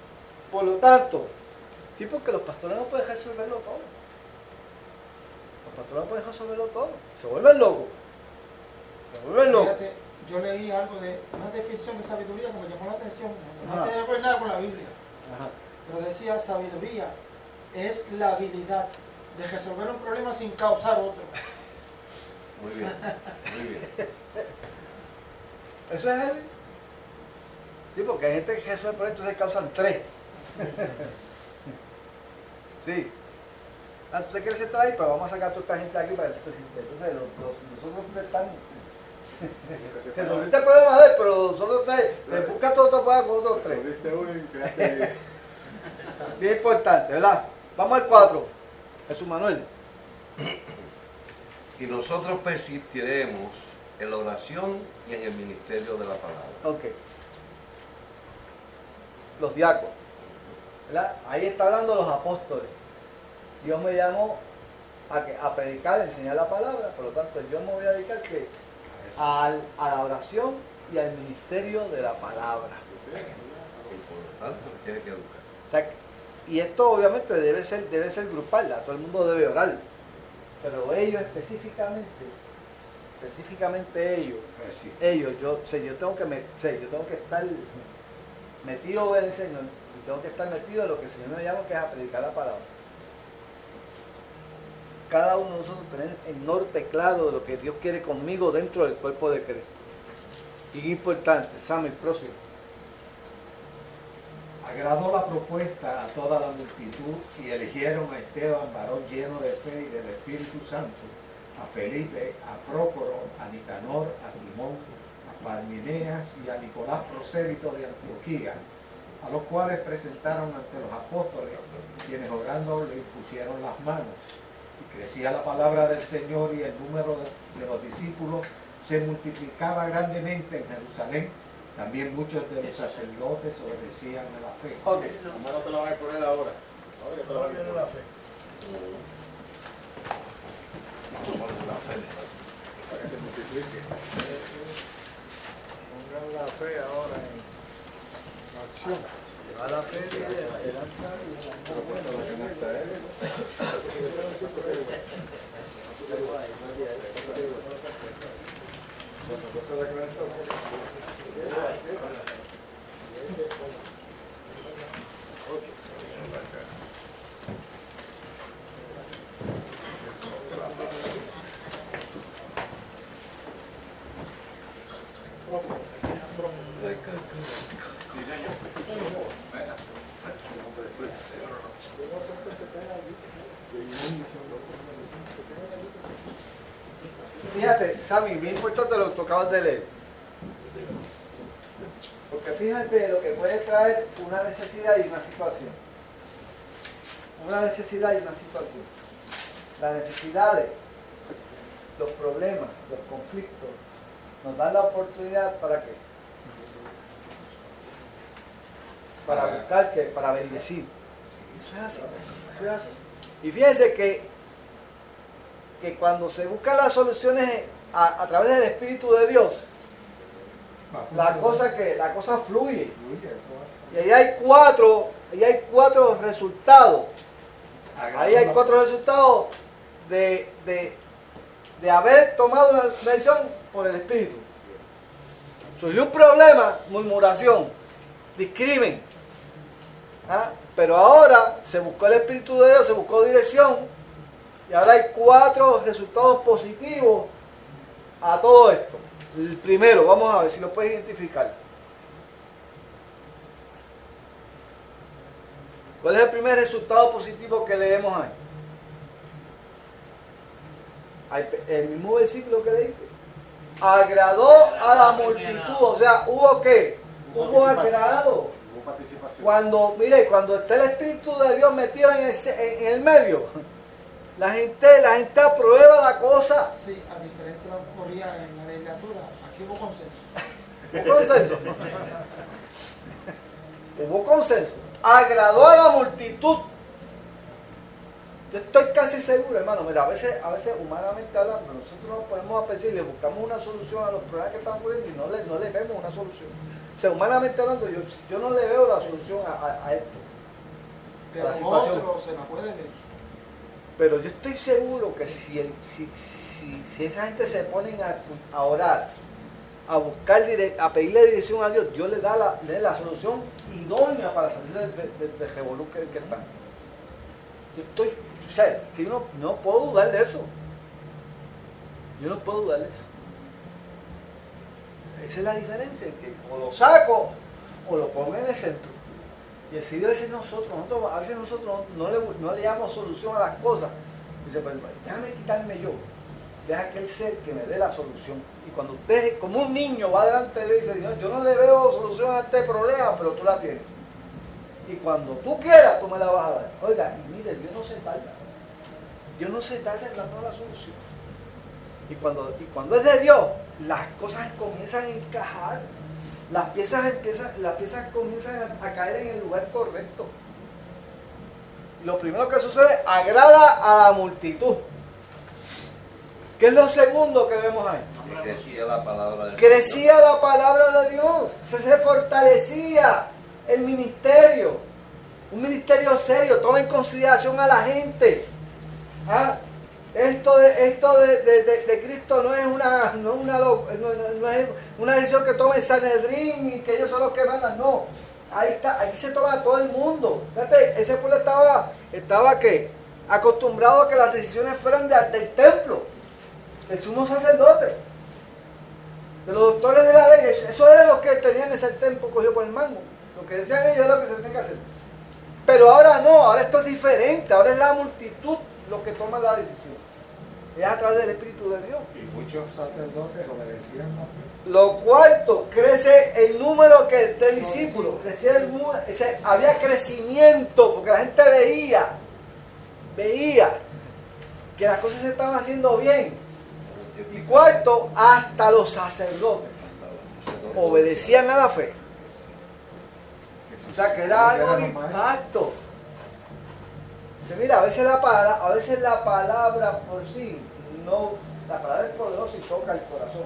Por lo tanto, Sí, porque los pastores no pueden resolverlo todo. Los pastores no pueden resolverlo todo. Se vuelven locos. Se vuelven locos. Fíjate, yo leí algo de una definición de sabiduría que me llamó la atención. No Ajá. tenía que ver nada con la Biblia. Ajá. Pero decía, sabiduría es la habilidad de resolver un problema sin causar otro. Muy bien, muy bien. ¿Eso es así? Sí, porque hay gente que resuelve problemas, entonces causan 3. Sí. Ah, ¿tú te quieres estar ahí? Pues vamos a sacar a toda esta gente aquí para que tú te sientes. Entonces, nosotros tres están. Que resolviste el problema de él, pero nosotros tres, te buscas todo otro problema con otros 3. Resolviste uno y creaste 10. Bien importante, ¿verdad? Vamos al 4. Jesús Manuel. Y nosotros persistiremos en la oración y en el ministerio de la palabra. Ok. Los diáconos. ¿Verdad? Ahí está hablando los apóstoles. Dios me llamó a predicar, a enseñar la palabra, por lo tanto yo me voy a dedicar a la oración y al ministerio de la palabra. Y por lo tanto, tiene que educar. O sea, y esto obviamente debe ser grupal, todo el mundo debe orar. Pero ellos específicamente ellos, yo tengo que estar metido en el Señor, y tengo que estar metido en lo que el Señor me llama, que es a predicar la palabra. Cada uno de nosotros tener el norte claro de lo que Dios quiere conmigo dentro del cuerpo de Cristo. Y importante, Samuel, próximo. Agradó la propuesta a toda la multitud y eligieron a Esteban, varón lleno de fe y del Espíritu Santo, a Felipe, a Prócoro, a Nicanor, a Timón, a Parmenas y a Nicolás prosélito de Antioquía, a los cuales presentaron ante los apóstoles, quienes orando le impusieron las manos. Y crecía la palabra del Señor y el número de los discípulos se multiplicaba grandemente en Jerusalén. También muchos de los sacerdotes obedecían a la fe. Ok. ¿Cómo no te lo vas a poner ahora? Ahora que te lo vas a Viene poner. la fe. Para que se multiplique. Pongan la fe ahora en acción. A la fe y a la esperanza y a la Pero pues, lo que no está él. Fíjate, Sammy, bien importante lo que tú acabas de leer. Porque fíjate lo que puede traer una necesidad y una situación. Una necesidad y una situación. Las necesidades, los problemas, los conflictos, nos dan la oportunidad ¿para qué? Para buscar que, para bendecir. Eso es así, eso es así. Y fíjense que cuando se buscan las soluciones a través del Espíritu de Dios, la cosa fluye. Y ahí hay cuatro resultados. Ahí hay 4 resultados de haber tomado una decisión por el Espíritu. Surgió un problema, murmuración, discrimen. ¿Ah? Pero ahora se buscó el Espíritu de Dios, se buscó dirección, y ahora hay 4 resultados positivos a todo esto. El primero, vamos a ver si lo puedes identificar. ¿Cuál es el primer resultado positivo que leemos ahí? El mismo versículo que leíste. Agradó a la multitud, o sea, ¿hubo qué? Hubo agrado. Hubo participación. Cuando está el Espíritu de Dios metido en el medio, la gente aprueba la cosa. Sí, a diferencia de lo que ocurría en la legislatura, aquí hubo consenso. ¿Hubo consenso? Hubo consenso. Agradó a la multitud. Yo estoy casi seguro, hermano. Mira, a veces humanamente hablando, nosotros nos ponemos a pensar y le buscamos una solución a los problemas que están ocurriendo y no le vemos una solución. O sea, humanamente hablando, yo no le veo la solución a esto. Pero la situación. otro se la puede ver. Pero yo estoy seguro que si esa gente se ponen a orar, a buscar, a pedirle dirección a Dios, Dios le da la solución idónea para salir del revolú que está. Yo estoy, o sea, que yo no puedo dudar de eso. Yo no puedo dudar de eso. Esa es la diferencia, que o lo saco o lo pongo en el centro. Y así a veces nosotros no le damos solución a las cosas. Dice, pues déjame quitarme yo. Deja aquel ser que me dé la solución. Y cuando usted, como un niño, va delante de él y dice, Dios, yo no le veo solución a este problema, pero tú la tienes. Y cuando tú quieras, tú me la vas a dar. Oiga, y mire, Dios no se tarda. Dios no se tarda en darnos la solución. Y cuando es de Dios, las cosas comienzan a encajar. Las piezas comienzan a caer en el lugar correcto. Lo primero que sucede, agrada a la multitud. ¿Qué es lo segundo que vemos ahí? Que crecía la palabra de Dios. Crecía la palabra de Dios. Se fortalecía el ministerio. Un ministerio serio. Toma en consideración a la gente. ¿Ah? Esto de Cristo no es una decisión que toma el Sanedrín y que ellos son los que mandan, no. Aquí se toma a todo el mundo. Fíjate, ese pueblo estaba ¿qué? Acostumbrado a que las decisiones fueran del templo, del sumo sacerdote, de los doctores de la ley. Eso eran los que tenían ese templo cogido por el mango. Lo que decían ellos es lo que se tiene que hacer. Pero ahora no, ahora esto es diferente. Ahora es la multitud lo que toma la decisión. Es a través del Espíritu de Dios. Y muchos sacerdotes obedecían la fe. Lo cuarto, crece el número de discípulos. Crecía había crecimiento, porque la gente veía que las cosas se estaban haciendo bien. Y cuarto, hasta los sacerdotes obedecían a la fe. O sea, que era algo de impacto. Mira, a veces la palabra por sí, la palabra es poderosa y toca el corazón,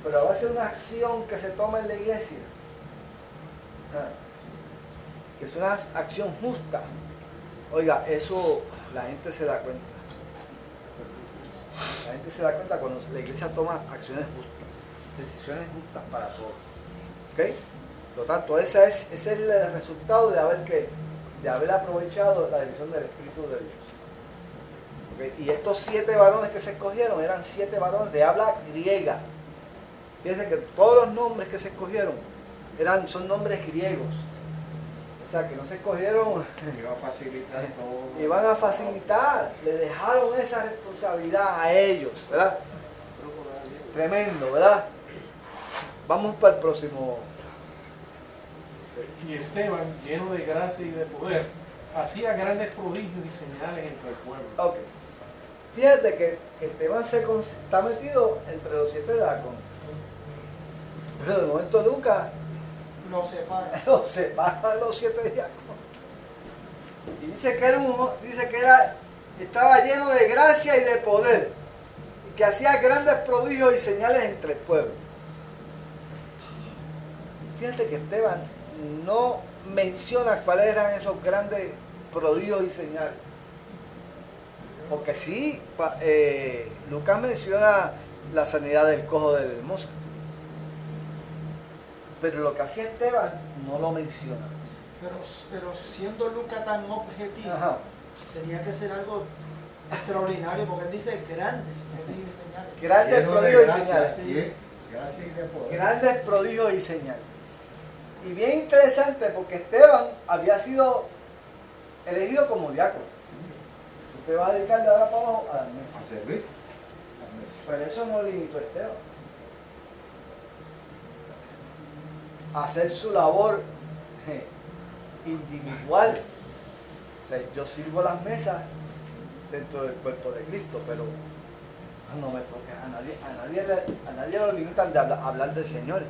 pero a veces una acción que se toma en la iglesia, que es una acción justa, oiga, eso la gente se da cuenta. La gente se da cuenta cuando la iglesia toma acciones justas, decisiones justas para todos. ¿Ok? Por lo tanto, ese es el resultado de haber aprovechado la dirección del Espíritu de Dios. ¿Okay? Y estos 7 varones que se escogieron eran 7 varones de habla griega. Fíjense que todos los nombres que se escogieron son nombres griegos. O sea, que no se escogieron. Iba a facilitar todo. Iban a facilitar. Le dejaron esa responsabilidad a ellos, ¿verdad? Tremendo, ¿verdad? Vamos para el próximo. Y Esteban, lleno de gracia y de poder, hacía grandes prodigios y señales entre el pueblo. Ok. Fíjate que Esteban está metido entre los 7 diáconos. Pero de momento Lucas Lo separa. de los 7 diáconos. Y dice que estaba lleno de gracia y de poder. Y que hacía grandes prodigios y señales entre el pueblo. Fíjate que Esteban no menciona cuáles eran esos grandes prodigios y señales. Porque sí, Lucas menciona la sanidad del cojo de Hermosa. Pero lo que hacía Esteban no lo menciona. Pero siendo Lucas tan objetivo, Ajá. tenía que ser algo extraordinario, porque él dice grandes prodigios y señales. Grandes Lleno de prodigios y gracia, señales. gracia y de poder. Grandes prodigios y señales. Y bien interesante porque Esteban había sido elegido como diácono. Usted va a dedicar de ahora para abajo a las mesas. A servir. Pero eso no limitó a Esteban. Hacer su labor individual. O sea, yo sirvo las mesas dentro del cuerpo de Cristo, pero no me toques a nadie lo limitan de hablar del Señor.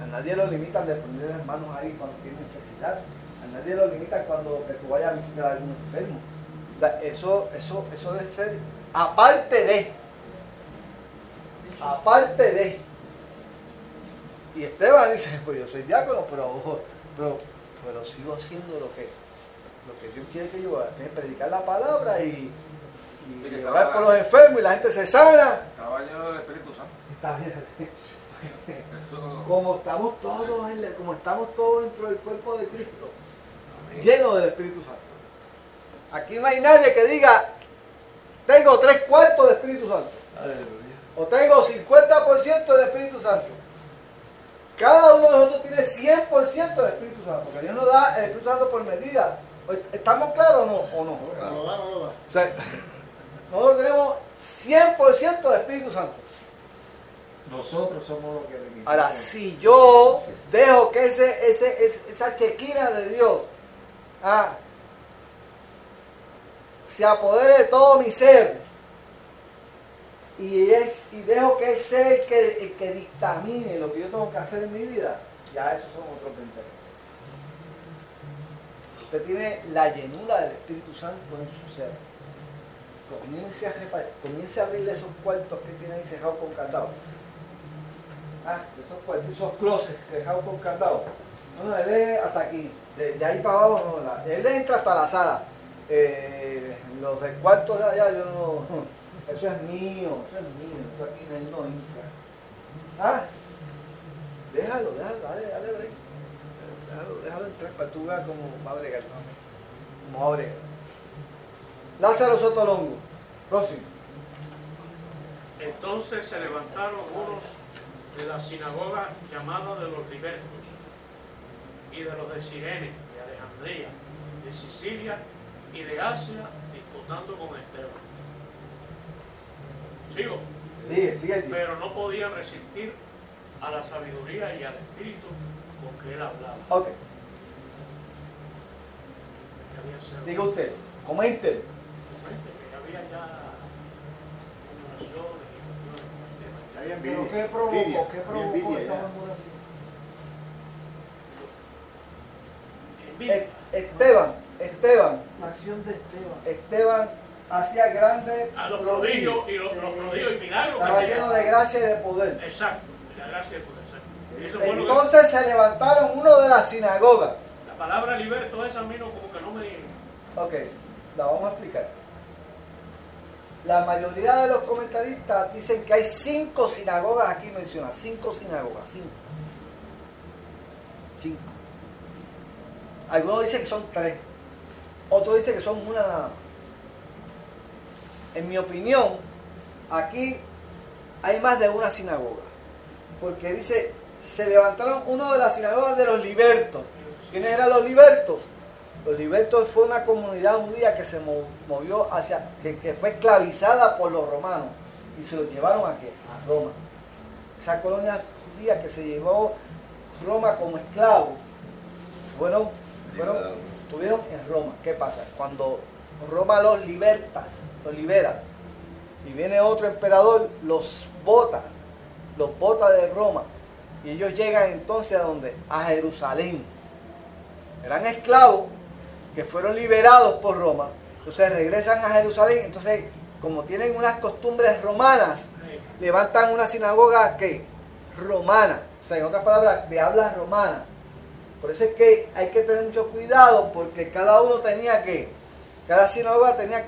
A nadie lo limitan de poner las manos ahí cuando tiene necesidad. A nadie lo limitan cuando que tú vayas a visitar a algún enfermo. O sea, eso debe ser aparte de. Y Esteban dice, pues yo soy diácono, pero sigo haciendo Lo que Dios quiere que yo haga es predicar la palabra y que orar estaba- por los enfermos y la gente se sana. Estaba lleno del Espíritu Santo. Está bien. Eso, Como estamos todos dentro del cuerpo de Cristo, llenos del Espíritu Santo. Aquí no hay nadie que diga, tengo 3/4 de Espíritu Santo. O tengo 50% del Espíritu Santo. Cada uno de nosotros tiene 100% del Espíritu Santo, porque Dios nos da el Espíritu Santo por medida. ¿Estamos claros o no? No lo da, no lo da. O sea, nosotros tenemos 100% del Espíritu Santo. Nosotros somos los que limitamos. Ahora, si yo dejo que esa chequina de Dios se apodere de todo mi ser y dejo que Él sea el que dictamine lo que yo tengo que hacer en mi vida, ya esos son otros 20 pesos. Usted tiene la llenura del Espíritu Santo en su ser. Comience a abrirle esos cuartos que tiene ahí cerrados con candado. Esos cuartos, esos closets cerrados con candado. No, él es hasta aquí. De ahí para abajo no. Él entra hasta la sala. Los del cuarto de allá, yo no. Eso es mío. Eso aquí no entra. Déjalo, dale break. Déjalo entrar para que tú veas cómo va a bregar. Cómo va a bregar. Lázaro Sotolongo. Próximo. Entonces se levantaron unos de la sinagoga llamada de los libertos, y de los de Cirene, de Alejandría, de Sicilia y de Asia, disputando con Esteban. ¿Sigo? Sigue. Pero no podían resistir a la sabiduría y al espíritu con que él hablaba. Ok. Que había sido- Diga usted. Comente. que había ya murmuraciones y cuestiones con el tema. Ya hay ¿Pero envidia. qué provocó? Envidia, ¿Qué hay provocó envidia esa ya. murmuración? Envidia. Esteban. La acción de Esteban. Esteban hacía grandes A los prodigios y los prodigios y milagros. Estaba que lleno hacía. de gracia y de poder. Exacto, la gracia de poder. Exacto. Eso fue lo que- Entonces se levantaron uno de la sinagoga. la palabra liberto esa a mí no, como que no me... Ok, la vamos a explicar. La mayoría de los comentaristas dicen que hay 5 sinagogas aquí mencionadas. 5 sinagogas, 5. Algunos dicen que son 3. Otros dicen que son una nada más. En mi opinión, aquí hay más de una sinagoga. Porque dice, se levantaron uno de las sinagogas de los libertos. ¿Quiénes eran los libertos? Los libertos fue una comunidad judía que se movió hacia, que fue esclavizada por los romanos y se los llevaron ¿a qué? A Roma. Esa colonia judía que se llevó Roma como esclavo, estuvieron en Roma. ¿Qué pasa? Cuando Roma los libera, y viene otro emperador, los bota de Roma, y ellos llegan entonces ¿a dónde? A Jerusalén. Eran esclavos que fueron liberados por Roma, entonces regresan a Jerusalén. Entonces, como tienen unas costumbres romanas, levantan una sinagoga ¿qué? Romana, o sea, en otras palabras, de habla romana. Por eso es que hay que tener mucho cuidado, porque cada sinagoga tenía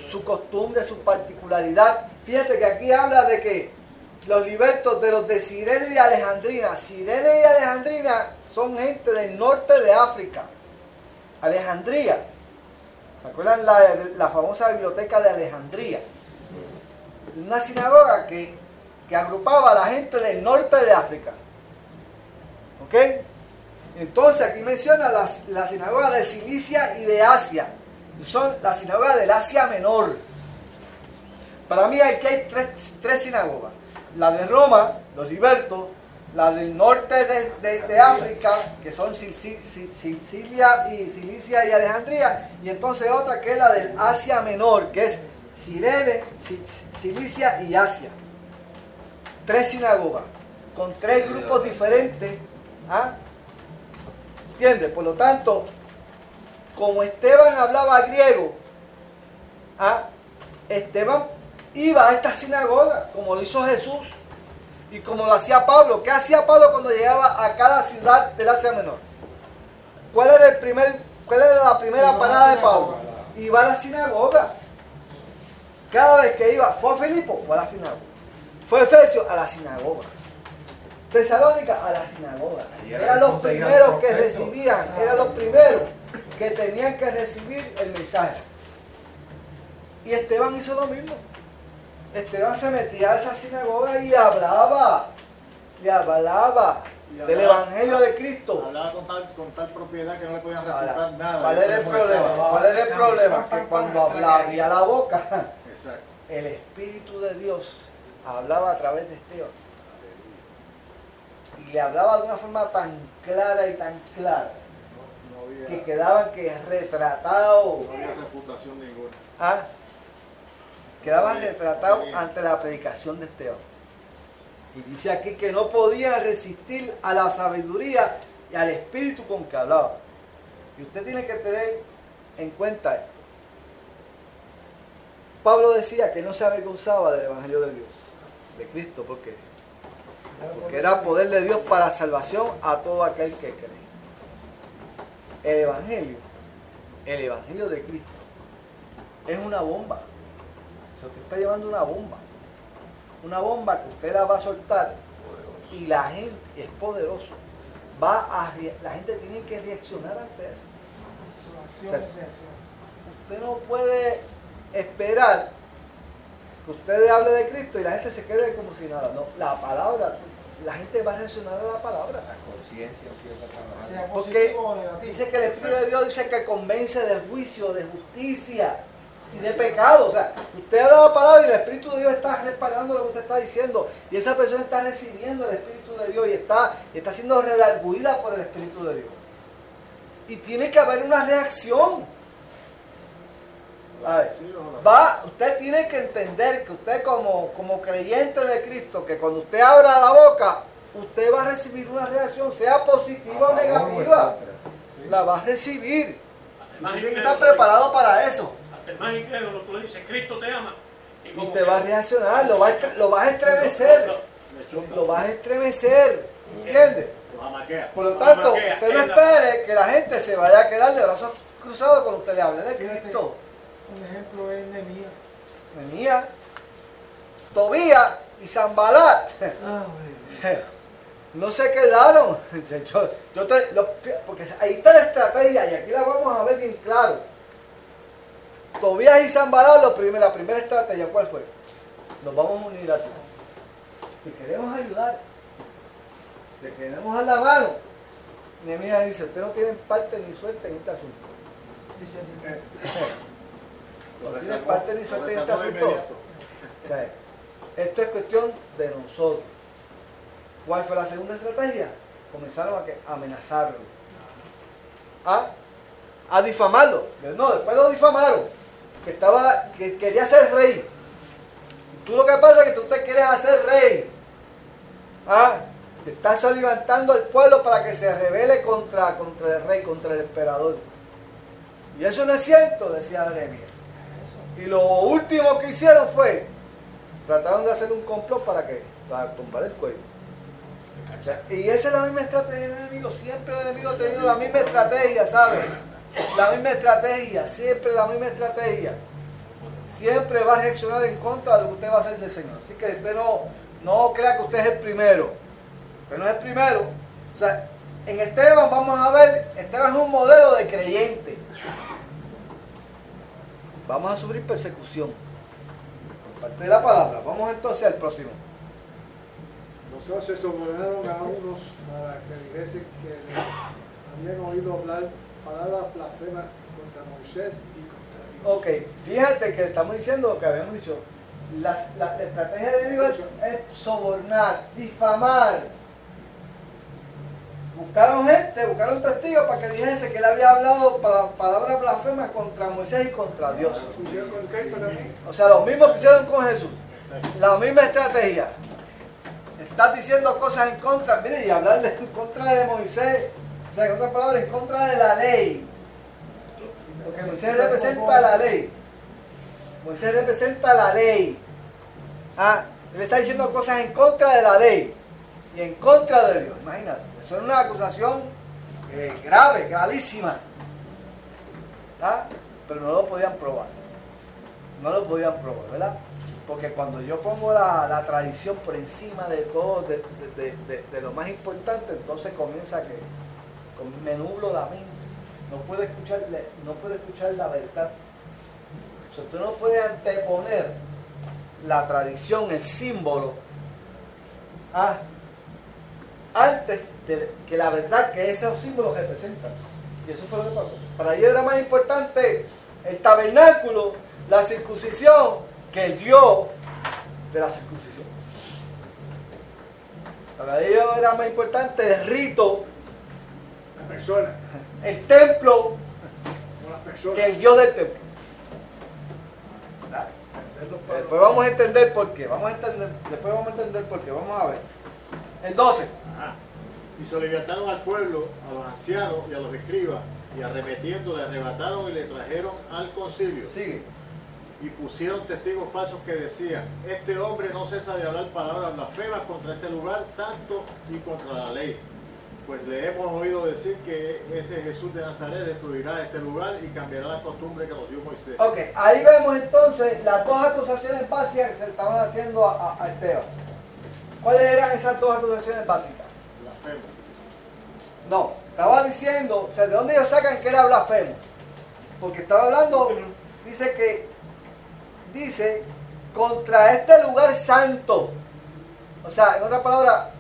su costumbre, su particularidad. Fíjate que aquí habla de que los libertos de los de Cirene y de Alejandría. Cirene y Alejandría son gente del norte de África. Alejandría. ¿Se acuerdan la famosa biblioteca de Alejandría? Una sinagoga que agrupaba a la gente del norte de África. ¿Ok? Entonces aquí menciona la sinagoga de Cilicia y de Asia. Son la sinagoga del Asia Menor. Para mí aquí hay tres sinagogas. La de Roma, los libertos, la del norte de África, que son Cilicia y Alejandría, y entonces otra que es la del Asia Menor, que es Cirene, Cilicia y Asia. 3 sinagogas, con 3 grupos diferentes. ¿Entiendes? Por lo tanto, como Esteban hablaba griego, Esteban iba a esta sinagoga, como lo hizo Jesús, y como lo hacía Pablo. ¿Qué hacía Pablo cuando llegaba a cada ciudad del Asia Menor? ¿Cuál era el primer ¿cuál era la primera parada de Pablo? Iba a la sinagoga. Cada vez que iba, fue a Filipo, fue a la sinagoga. Fue a Efesios, a la sinagoga. Tesalónica, a la sinagoga. Eran los primeros que recibían, eran los primeros que tenían que recibir el mensaje. Y Esteban hizo lo mismo. Esteban se metía a esa sinagoga y hablaba del Evangelio de Cristo. Hablaba con tal propiedad que no le podían refutar nada. ¿Cuál era el problema? ¿Cuál era el problema? Que cuando abría la boca, Exacto. el Espíritu de Dios hablaba a través de Esteban. Y le hablaba de una forma tan clara y tan clara que quedaban retratados. No había refutación ninguna. Quedaban retratados ante la predicación de Esteban. Y dice aquí que no podían resistir a la sabiduría y al espíritu con que hablaba. Y usted tiene que tener en cuenta esto. Pablo decía que no se avergonzaba del Evangelio de Dios, de Cristo, porque era poder de Dios para salvación a todo aquel que cree. El Evangelio de Cristo es una bomba. O sea, usted está llevando una bomba que usted la va a soltar y la gente es poderoso. La gente tiene que reaccionar ante eso. O sea, usted no puede esperar que usted hable de Cristo y la gente se quede como si nada. No, la palabra, la gente va a reaccionar a la palabra. La conciencia empieza a trabajar. Porque dice que el Espíritu de Dios dice que convence de juicio, de justicia y de pecado. O sea, usted habla la palabra y el Espíritu de Dios está respaldando lo que usted está diciendo. Y esa persona está recibiendo el Espíritu de Dios y está siendo redarguida por el Espíritu de Dios. Y tiene que haber una reacción. A ver, usted tiene que entender que usted como creyente de Cristo, que cuando usted abra la boca, usted va a recibir una reacción, sea positiva o negativa. La va a recibir. Usted tiene que estar preparado para eso. Hasta el más incrédulo, tú le dices, Cristo te ama. Y te va a reaccionar, lo vas a estremecer. Lo vas a estremecer. ¿Entiendes? Por lo tanto, usted no espere que la gente se vaya a quedar de brazos cruzados cuando usted le hable de Cristo. Un ejemplo es Nehemías. Nehemías, Tobías y Sanbalat. No se quedaron. Porque ahí está la estrategia y aquí la vamos a ver bien claro. Tobías y Sanbalat, la primera estrategia, ¿cuál fue? Nos vamos a unir a ti. Te queremos ayudar. Te queremos dar la mano. Nehemías dice, usted no tiene parte ni suerte en este asunto. Dice, no tiene parte ni suerte en este asunto. O sea, esto es cuestión de nosotros. ¿Cuál fue la segunda estrategia? Comenzaron a amenazarlo. A difamarlo. No, después lo difamaron. Que quería ser rey. Y tú lo que pasa es que tú te quieres hacer rey. Estás levantando al pueblo para que se rebele contra el rey, contra el emperador. Y eso no es cierto, decía Nehemías. Y lo último que hicieron fue, trataron de hacer un complot para tumbar el cuello. Y esa es la misma estrategia del enemigo. Siempre el enemigo ha tenido la misma estrategia, ¿sabes? La misma estrategia, siempre la misma estrategia. Siempre va a reaccionar en contra de lo que usted va a hacer del Señor. Así que usted no crea que usted es el primero. Usted no es el primero. O sea, en Esteban vamos a ver, Esteban es un modelo de creyente. Vamos a sufrir persecución. Por parte de la palabra. Vamos entonces al próximo. Entonces ordenaron a unos para que dijesen que habían oído hablar palabras blasfemas contra Moisés y contra Dios. Ok, fíjate que estamos diciendo lo que habíamos dicho. La estrategia de Dios es sobornar, difamar. Buscaron testigos para que dijese que él había hablado palabras blasfemas contra Moisés y contra Dios. O sea, lo mismo que hicieron con Jesús. La misma estrategia. Estás diciendo cosas en contra, mire, y hablar en contra de Moisés, o sea, en otras palabras, en contra de la ley. Porque Moisés representa la ley. Moisés representa la ley. Se le está diciendo cosas en contra de la ley y en contra de Dios. Imagínate, eso es una acusación grave, gravísima. ¿ah? Pero no lo podían probar. No lo podían probar, ¿verdad? Porque cuando yo pongo la tradición por encima de todo, de lo más importante, entonces comienza que me nublo la mente. No puedo escuchar la verdad. O sea, tú no puedes anteponer la tradición, el símbolo, antes que la verdad que esos símbolos representan. Y eso fue lo que pasó. Para ellos era más importante el tabernáculo, la circuncisión, que el Dios de la circuncisión. Para ellos era más importante el rito, La persona, el templo, como las personas. que el Dios del templo. Después vamos a entender por qué. Después vamos a entender por qué. Vamos a ver. El 12. Y se levantaron al pueblo, a los ancianos y a los escribas, y arremetiendo le arrebataron y le trajeron al concilio. Sigue. Y pusieron testigos falsos que decían: este hombre no cesa de hablar palabras blasfemas contra este lugar santo y contra la ley. Pues le hemos oído decir que ese Jesús de Nazaret destruirá este lugar y cambiará la costumbre que nos dio Moisés. Ok, ahí vemos entonces las dos acusaciones básicas que se estaban haciendo a Esteban. ¿Cuáles eran esas dos acusaciones básicas? Blasfemo. No, estaba diciendo, o sea, ¿de dónde ellos sacan que era blasfemo? Porque estaba hablando, dice contra este lugar santo. O sea, en otras palabras,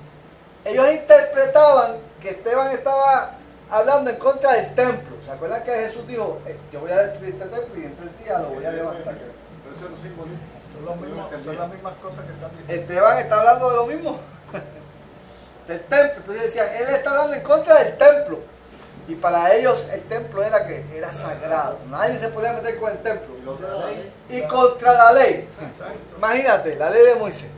ellos interpretaban que Esteban estaba hablando en contra del templo. ¿Se acuerdan que Jesús dijo, yo voy a destruir este templo y en 3 días lo voy a levantar? Pero eso no simboliza. Son las mismas cosas que están diciendo. Esteban está hablando de lo mismo. Del templo. Entonces decían, él está hablando en contra del templo. Y para ellos el templo era sagrado. Nadie se podía meter con el templo. Y contra la ley. Imagínate, la ley de Moisés.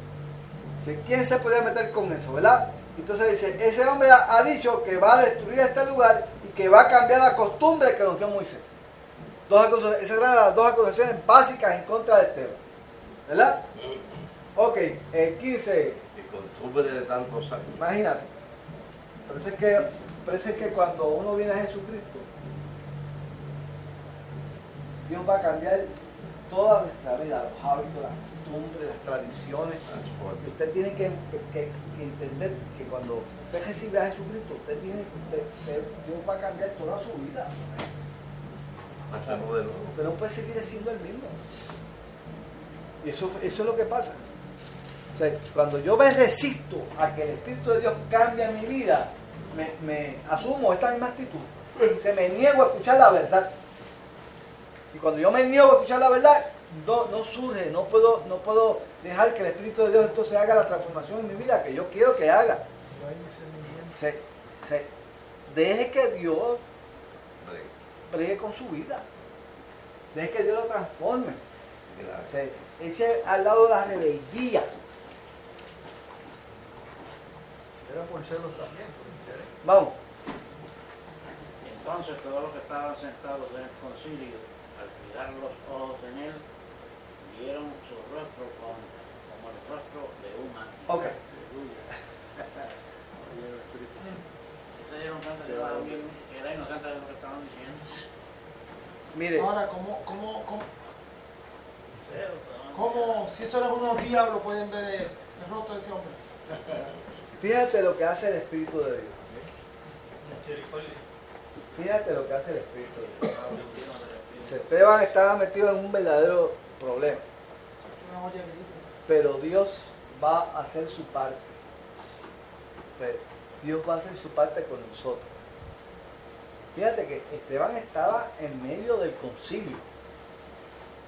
¿Quién se podía meter con eso, verdad? Entonces dice, ese hombre ha dicho que va a destruir este lugar y que va a cambiar la costumbre que nos dio Moisés. Esas eran las dos acusaciones básicas en contra de Esteban. ¿Verdad? Ok, el 15. Y costumbre de tantos años. Imagínate. Parece que cuando uno viene a Jesucristo, Dios va a cambiar toda nuestra vida, los hábitos, las costumbres, las tradiciones. Y usted tiene que entender que cuando usted recibe a Jesucristo, Dios va a cambiar toda su vida. Usted no puede seguir siendo el mismo. Y eso es lo que pasa. O sea, cuando yo me resisto a que el Espíritu de Dios cambie mi vida, me asumo esta misma actitud. Me niego a escuchar la verdad. Y cuando yo me niego a escuchar la verdad, no surge, no puedo dejar que el Espíritu de Dios entonces haga la transformación en mi vida que yo quiero que haga. Deje que Dios bregue con su vida. Deje que Dios lo transforme. Eche al lado de la rebeldía. Era por celos también, por interés. Vamos. Entonces todos los que estaban sentados en el concilio, al fijar los ojos en él, vieron su rostro como el rostro de un ángel. Ok. ¿Ustedes dieron cuenta que era inocente de lo que estaban diciendo? Mire. Ahora, ¿cómo si eso era unos diablos pueden ver el rostro de ese hombre? Fíjate lo que hace el Espíritu de Dios. Fíjate lo que hace el Espíritu de Dios. Esteban estaba metido en un verdadero problema. Pero Dios va a hacer su parte. Dios va a hacer su parte con nosotros. Fíjate que Esteban estaba en medio del concilio.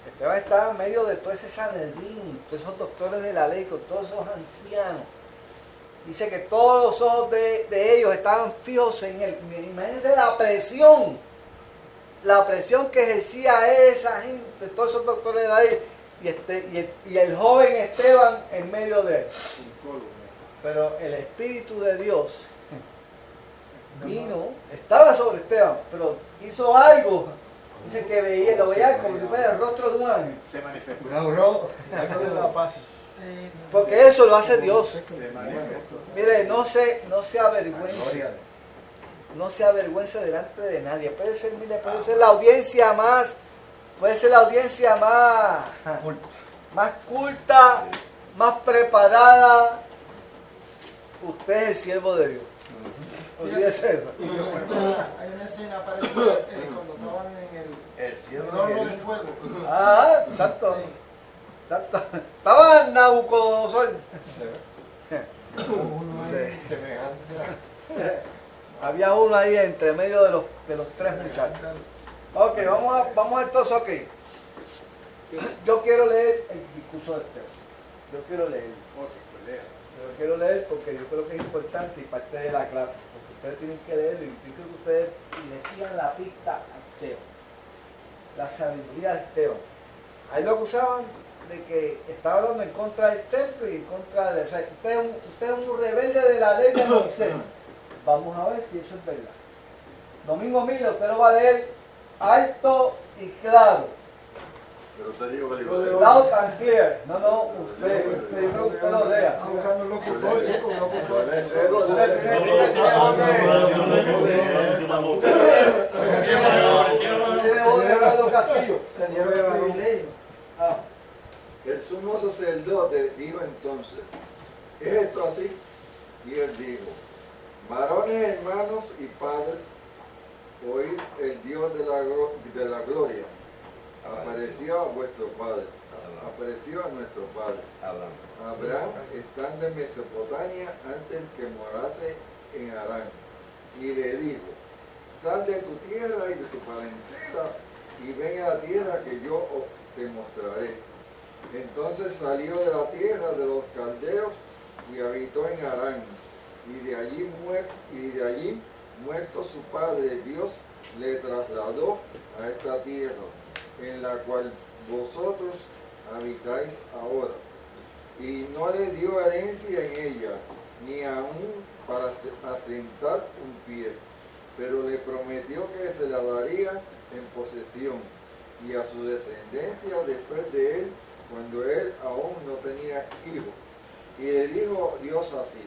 Esteban estaba en medio de todo ese Sanedrín, todos esos doctores de la ley, con todos esos ancianos. Dice que todos los ojos de ellos estaban fijos en él. Imagínense la presión que ejercía esa gente, todos esos doctores de la ley, y el joven Esteban en medio de él. Pero el Espíritu de Dios vino, estaba sobre Esteban, pero hizo algo. Dice que lo veía como si fuera el rostro de un ángel. Se manifestó. Algo de la paz. Porque eso lo hace Dios. Se manifestó. Mire, no se avergüence. no se avergüence delante de nadie. Puede ser, mire, puede ser la audiencia más, más culta, más preparada. Usted es el siervo de Dios. Olvídese eso. Hay una escena parecida cuando estaban en El siervo el horno de de Dios. fuego. Ah, exacto. Sí. Exacto. Estaba Nabucodonosor. Sí. Había uno ahí entre medio de los tres muchachos. Ok, vamos entonces, ok. Yo quiero leer el discurso de Esteban. Yo quiero leerlo. Yo lo quiero leer porque yo creo que es importante y parte de la clase. Porque ustedes tienen que leerlo y implica que ustedes le sigan la pista a Esteban. La sabiduría de Esteban. Ahí lo acusaban de que estaba hablando en contra del templo y en contra de... O sea, usted es un rebelde de la ley de Moisés. Vamos a ver si eso es verdad. Domingo Milo, usted lo va a leer alto y claro. Pero te digo que digo. Loud and clear. No, usted lo lea. Está buscando un locutor, chico, un locutor. Tiene voz de Eduardo Castillo. El sumo sacerdote dijo entonces, ¿es esto así? Y él dijo, varones, hermanos y padres, oíd el Dios de la gloria. Apareció a vuestro padre, apareció a nuestro padre, Abraham, estando en Mesopotamia antes que morase en Harán. Y le dijo, sal de tu tierra y de tu parentela y ven a la tierra que yo te mostraré. Entonces salió de la tierra de los caldeos y habitó en Harán. Y de allí muerto su padre, Dios le trasladó a esta tierra, en la cual vosotros habitáis ahora. Y no le dio herencia en ella, ni aún para asentar un pie, pero le prometió que se la daría en posesión, y a su descendencia después de él, cuando él aún no tenía hijo. Y le dijo Dios así,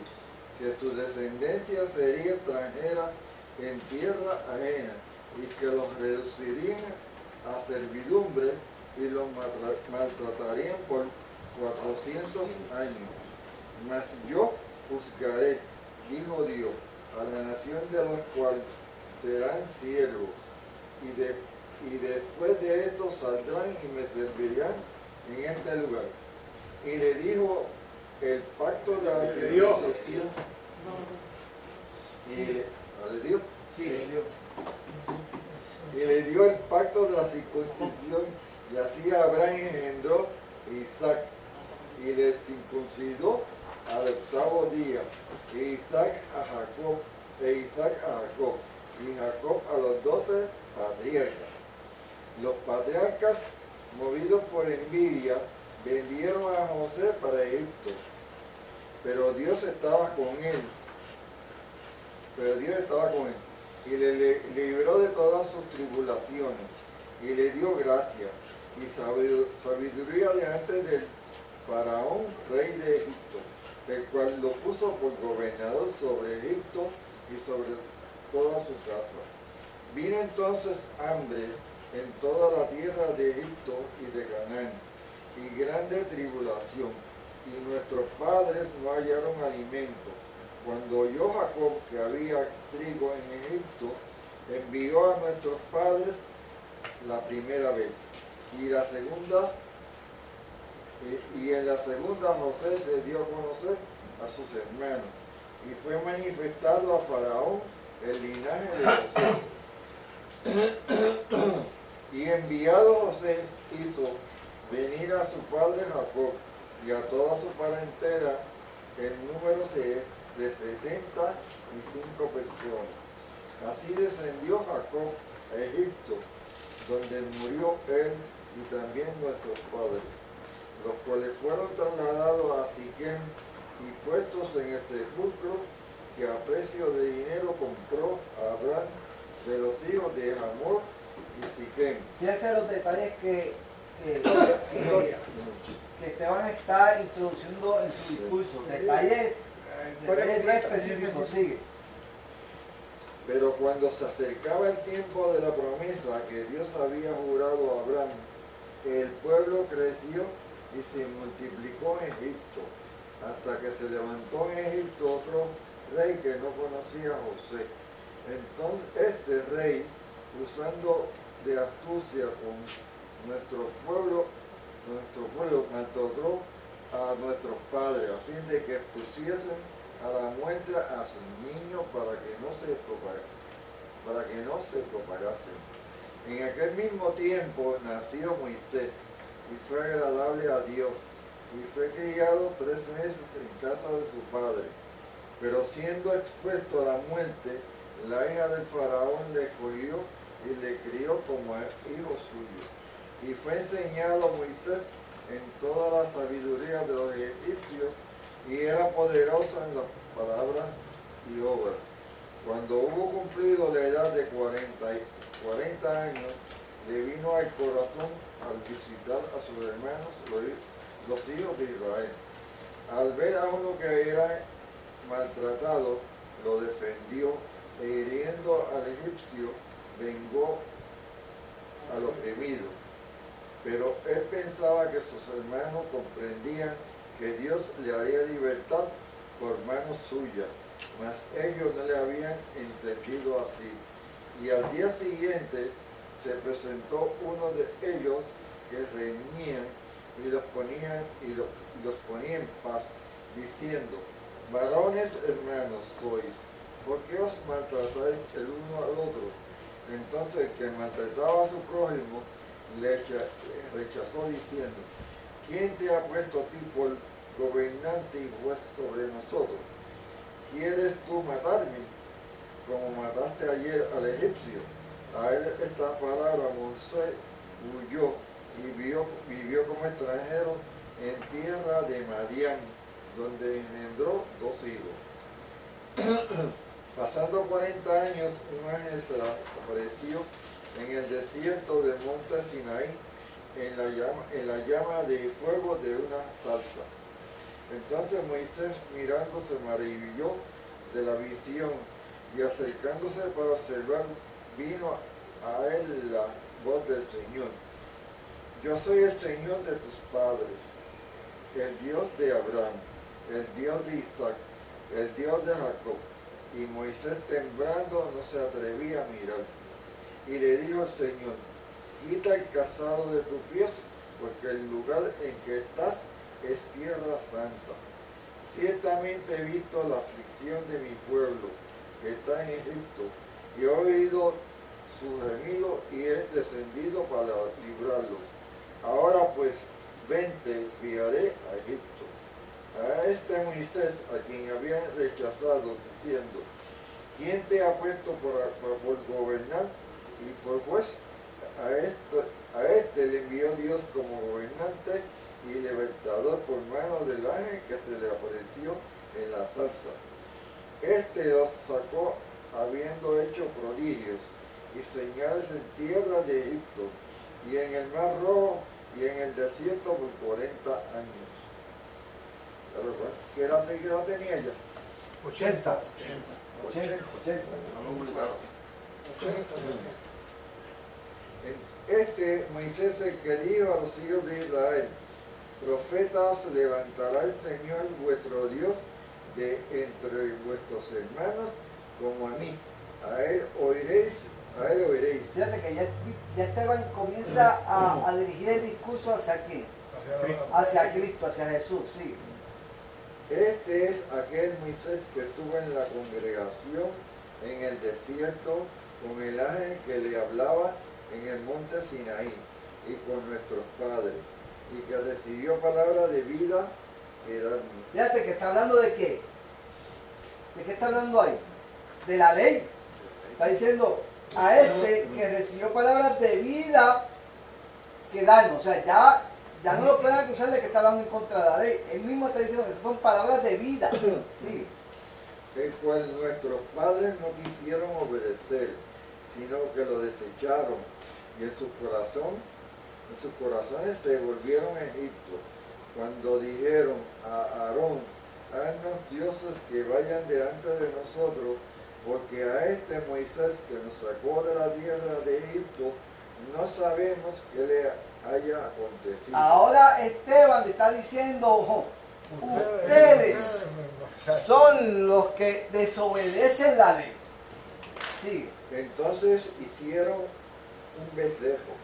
que su descendencia sería extranjera en tierra ajena, y que los reducirían a servidumbre y los maltratarían por 400 años. Mas yo juzgaré, dijo Dios, a la nación de los cuales serán siervos, y después de esto saldrán y me servirán en este lugar. Y le dijo el pacto de la circuncisión. Y le dio el pacto de la circuncisión, y así Abraham engendró a Isaac, y le circuncidó al 8º día, e Isaac a Jacob, y Jacob a los 12 patriarcas. Los patriarcas, movidos por envidia, vendieron a José para Egipto, pero Dios estaba con él, y le libró de todas sus tribulaciones, y le dio gracia y sabiduría delante del faraón, rey de Egipto, el cual lo puso por gobernador sobre Egipto y sobre toda su casa. Vino entonces hambre en toda la tierra de Egipto y de Canaán, y grande tribulación, y nuestros padres no hallaron alimento. Cuando oyó Jacob que había trigo en Egipto, envió a nuestros padres la primera vez, y en la segunda José se dio a conocer a sus hermanos, y fue manifestado a Faraón el linaje de José. Y enviado José hizo venir a su padre Jacob y a toda su parentela, el número de 75 personas. Así descendió Jacob a Egipto, donde murió él y también nuestros padres, los cuales fueron trasladados a Siquem y puestos en el sepulcro que a precio de dinero compró a Abraham de los hijos de Hamor y Siquem. Fíjense los detalles que Esteban está introduciendo en su discurso. Detalles bien específicos. Sigue. Pero cuando se acercaba el tiempo de la promesa que Dios había jurado a Abraham, el pueblo creció y se multiplicó en Egipto, hasta que se levantó en Egipto otro rey que no conocía a José. Entonces este rey, usando de astucia con nuestro pueblo maltrató a nuestros padres, a fin de que pusiesen a la muerte a sus niños para que no se propagasen. En aquel mismo tiempo nació Moisés y fue agradable a Dios y fue criado 3 meses en casa de su padre. Pero siendo expuesto a la muerte, la hija del faraón le escogió y le crió como hijo suyo. Y fue enseñado Moisés en toda la sabiduría de los egipcios y era poderoso en las palabras y obras. Cuando hubo cumplido la edad de 40 años, le vino al corazón al visitar a sus hermanos, los hijos de Israel. Al ver a uno que era maltratado, lo defendió e hiriendo al egipcio, vengó al oprimido. Pero él pensaba que sus hermanos comprendían que Dios le haría libertad por mano suya, mas ellos no le habían entendido así. Y al día siguiente se presentó uno de ellos que reñían y los ponía en paz, diciendo: varones hermanos sois, ¿por qué os maltratáis el uno al otro? Entonces el que maltrataba a su prójimo le rechazó diciendo: ¿quién te ha puesto a ti por gobernante y juez sobre nosotros? ¿Quieres tú matarme, como mataste ayer al egipcio? A él esta palabra Moisés huyó y vivió como extranjero en tierra de Madián, donde engendró 2 hijos. Pasando 40 años, un ángel se le apareció en el desierto del monte Sinaí, en la llama de fuego de una zarza. Entonces Moisés, mirando, se maravilló de la visión, y acercándose para observar, vino a él la voz del Señor: yo soy el Señor de tus padres, el Dios de Abraham, el Dios de Isaac, el Dios de Jacob. Y Moisés, temblando, no se atrevía a mirar. Y le dijo el Señor: quita el calzado de tus pies, porque el lugar en que estás es tierra santa. Ciertamente he visto la aflicción de mi pueblo que está en Egipto, y he oído su gemido y he descendido para librarlos. Ahora pues, vente, enviaré a Egipto. A este Moisés, a quien habían rechazado, diciendo: ¿quién te ha puesto por gobernar y por juez? A este le envió Dios como gobernante y libertador por mano del ángel que se le apareció en la zarza. Este los sacó habiendo hecho prodigios y señales en tierra de Egipto y en el mar Rojo y en el desierto por 40 años. ¿Qué edad tenía ella? 80. Este Moisés, el que dijo a los hijos de Israel: profetas levantará el Señor vuestro Dios de entre vuestros hermanos como a mí. A él oiréis. Fíjate que ya Esteban comienza a dirigir el discurso hacia quién. Hacia Cristo, hacia Jesús, sí. Este es aquel Moisés que estuvo en la congregación en el desierto con el ángel que le hablaba en el monte Sinaí y con nuestros padres, y que recibió palabra de vida eterna. Fíjate que está hablando de qué. ¿De qué está hablando ahí? De la ley. Está diciendo a este que recibió palabras de vida que dan. O sea, ya no lo pueden acusar de que está hablando en contra de la ley. Él mismo está diciendo que son palabras de vida. Sí. El cual nuestros padres no quisieron obedecer, sino que lo desecharon, y en sus corazones se volvieron a Egipto, cuando dijeron a Aarón: haznos dioses que vayan delante de nosotros, porque a este Moisés que nos sacó de la tierra de Egipto, no sabemos qué le haya acontecido. Ahora Esteban le está diciendo, ustedes son los que desobedecen la ley. Sigue. Entonces hicieron un becerro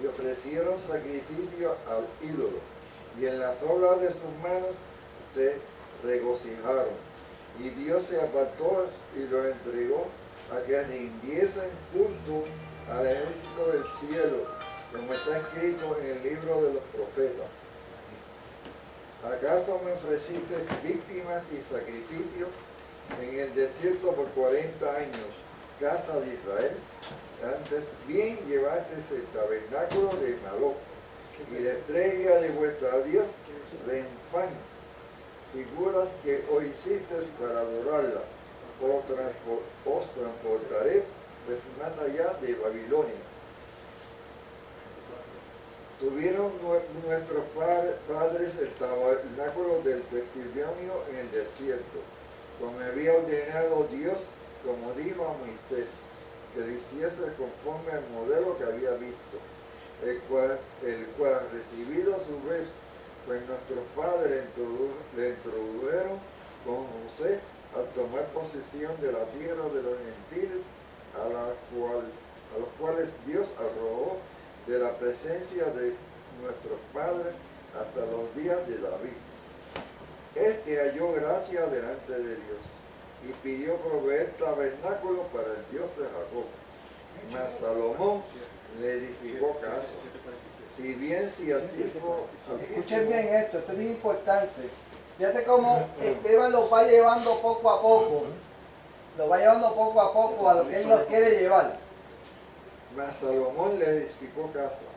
y ofrecieron sacrificio al ídolo, y en las obras de sus manos se regocijaron. Y Dios se apartó y los entregó a que rindiesen culto al ejército del cielo, como está escrito en el libro de los profetas. ¿Acaso me ofreciste víctimas y sacrificios en el desierto por 40 años, casa de Israel? Antes bien llevasteis el tabernáculo de Maloc y la estrella de vuestro Dios Renfán, figuras que hoy hicisteis para adorarla. Os transportaré pues más allá de Babilonia. Tuvieron nuestros padres el tabernáculo del testimonio en el desierto, como había ordenado Dios, como dijo a Moisés, que lo hiciese conforme al modelo que había visto, el cual recibido a su vez, pues nuestros padres le introdujeron con José al tomar posesión de la tierra de los gentiles, a los cuales Dios arrojó de la presencia de nuestros padres hasta los días de David. Este halló gracia delante de Dios y pidió proveer tabernáculo para el Dios de Jacob. Mas Salomón le edificó casa. Si bien si así fue... Escuchen bien esto es bien importante. Fíjate cómo Esteban lo va llevando poco a poco. Lo va llevando poco a poco a lo que él nos quiere llevar. Mas Salomón le edificó casa.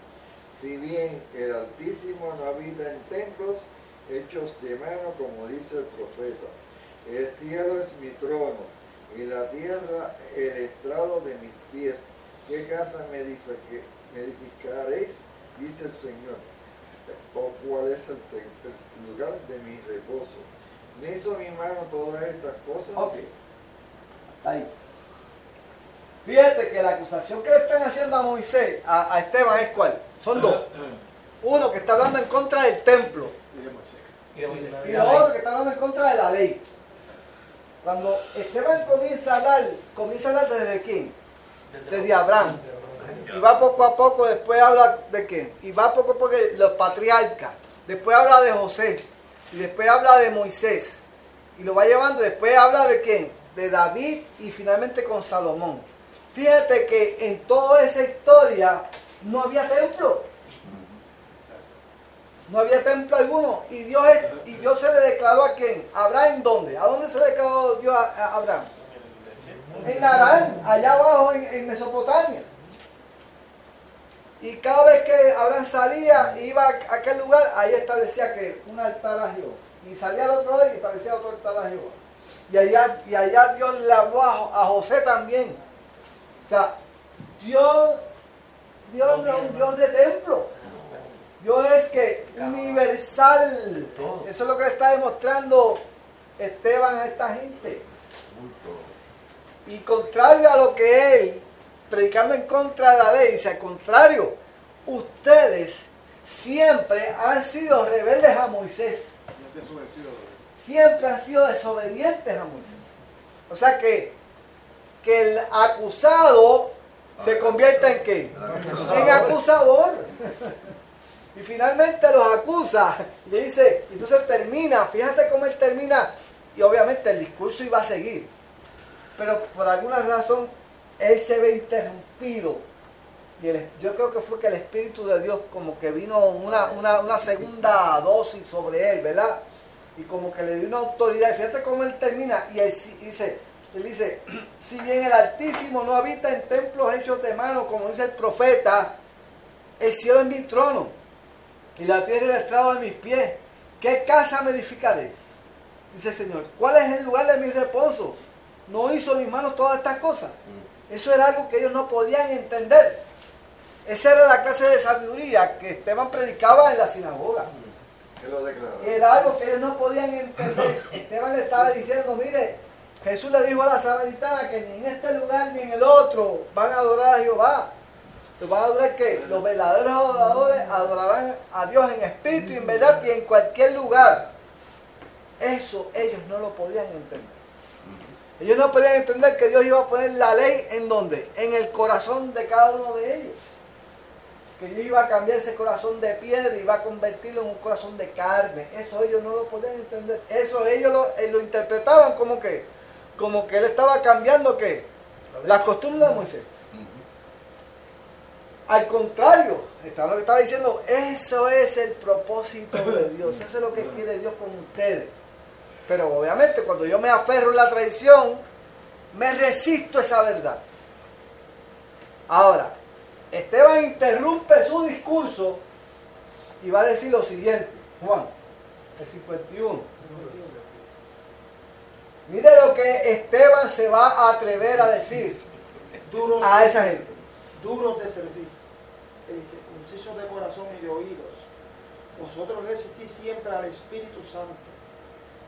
Si bien el Altísimo no habita en templos hechos de mano, como dice el profeta. El cielo es mi trono y la tierra el estrado de mis pies. ¿Qué casa me edificaréis? Dice el Señor. ¿O cuál es el lugar de mi reposo? ¿Me hizo mi mano todas estas cosas? Ok. Ahí. Fíjate que la acusación que le están haciendo a Moisés, a Esteban, es ¿cuál? Son dos. Uno que está hablando en contra del templo. Y lo otro que está hablando en contra de la ley. Cuando Esteban comienza a hablar desde quién? Desde Abraham. Y va poco a poco, después habla de quién. Y va poco a poco de los patriarcas. Después habla de José. Y después habla de Moisés. Y lo va llevando. Después habla de quién? De David y finalmente con Salomón. Fíjate que en toda esa historia no había templo. No había templo alguno. Y Dios se le declaró a quién? ¿A Abraham en dónde? ¿A dónde se le declaró Dios a Abraham? En Harán, allá abajo en Mesopotamia. Y cada vez que Abraham salía, iba a aquel lugar, ahí establecía que un altar a Jehová. Y salía al otro lado y establecía otro altar a Jehová. Y allá Dios le habló a José también. O sea, Dios no es un Dios de templo. Dios es que universal. Eso es lo que le está demostrando Esteban a esta gente. Y contrario a lo que él, predicando en contra de la ley, dice al contrario, ustedes siempre han sido rebeldes a Moisés. Siempre han sido desobedientes a Moisés. O sea que el acusado se convierta en ¿qué? En acusador. Y finalmente los acusa. Y le dice, entonces termina, fíjate cómo él termina. Y obviamente el discurso iba a seguir. Pero por alguna razón él se ve interrumpido. Y yo creo que fue que el Espíritu de Dios como que vino una segunda dosis sobre él, ¿verdad? Y como que le dio una autoridad. Y fíjate cómo él termina. Y él dice, si bien el Altísimo no habita en templos hechos de mano, como dice el profeta, el cielo es mi trono y la tierra el estrado de mis pies. ¿Qué casa me edificaréis? Dice el Señor. ¿Cuál es el lugar de mi reposo? ¿No hizo mis manos todas estas cosas? Eso era algo que ellos no podían entender. Esa era la clase de sabiduría que Esteban predicaba en la sinagoga. ¿Qué lo declaró? Era algo que ellos no podían entender. Esteban le estaba diciendo, mire, Jesús le dijo a la samaritana que ni en este lugar ni en el otro van a adorar a Jehová. Los van a adorar que los verdaderos adoradores adorarán a Dios en espíritu y en verdad y en cualquier lugar. Eso ellos no lo podían entender. Ellos no podían entender que Dios iba a poner la ley ¿en dónde? En el corazón de cada uno de ellos. Que Dios iba a cambiar ese corazón de piedra y iba a convertirlo en un corazón de carne. Eso ellos no lo podían entender. Eso ellos lo interpretaban como que Él estaba cambiando ¿qué? Las costumbres de Moisés. Al contrario, lo que estaba diciendo, eso es el propósito de Dios. Eso es lo que quiere Dios con ustedes. Pero obviamente cuando yo me aferro a la tradición, me resisto a esa verdad. Ahora, Esteban interrumpe su discurso y va a decir lo siguiente. Juan, el 51. Mire lo que Esteban se va a atrever a decir Duros a esa gente. Duros de servicio, incircuncisos de corazón y de oídos. Vosotros resistís siempre al Espíritu Santo,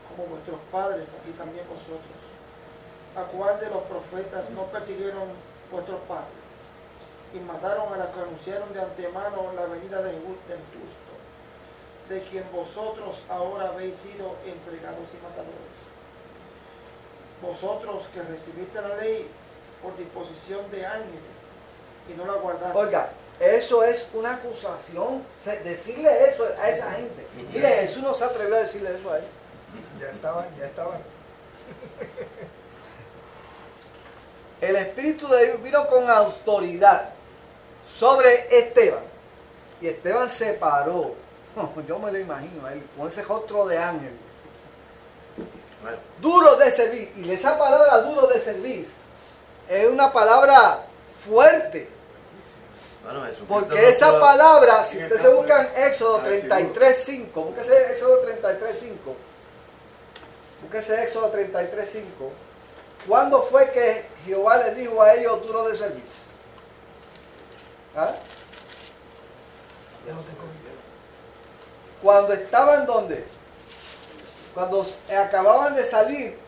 como vuestros padres, así también vosotros. ¿A cuál de los profetas no persiguieron vuestros padres? Y mataron a los que anunciaron de antemano la venida del justo, de quien vosotros ahora habéis sido entregados y matadores. Vosotros que recibiste la ley por disposición de ángeles y no la guardaste. Oiga, eso es una acusación. Decirle eso a esa gente. Mire, Jesús no se atrevió a decirle eso a ellos. Ya estaban. El Espíritu de Dios vino con autoridad sobre Esteban. Y Esteban se paró. Yo me lo imagino a él, con ese rostro de ángel. Duro de servir. Y esa palabra duro de servir es una palabra fuerte. Porque esa palabra, si ustedes se buscan Éxodo 33.5, búsquese Éxodo 33.5. Búsquese Éxodo 33.5. ¿Cuándo fue que Jehová les dijo a ellos duro de servicio? ¿Ah? Cuando estaban ¿dónde? Cuando acababan de salir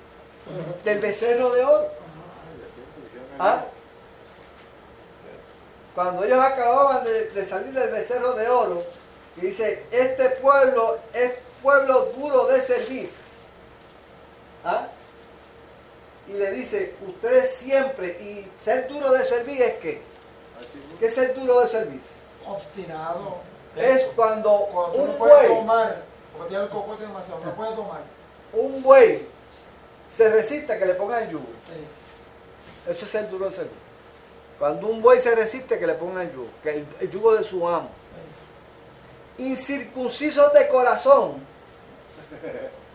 del becerro de oro. ¿Ah? Cuando ellos acababan de salir del becerro de oro, y dice, este pueblo es pueblo duro de servicio. ¿Ah? Y le dice, ustedes siempre, y ser duro de servir es ¿qué? ¿Qué es ser duro de servir? Obstinado. Es cuando un no puede buey, tomar, porque tiene el cocote demasiado, no puede tomar. un buey se resiste a que le pongan yugo. Sí. Eso es ser duro de servir. Cuando un buey se resiste a que le pongan yugo, que el yugo de su amo. Incircuncisos de corazón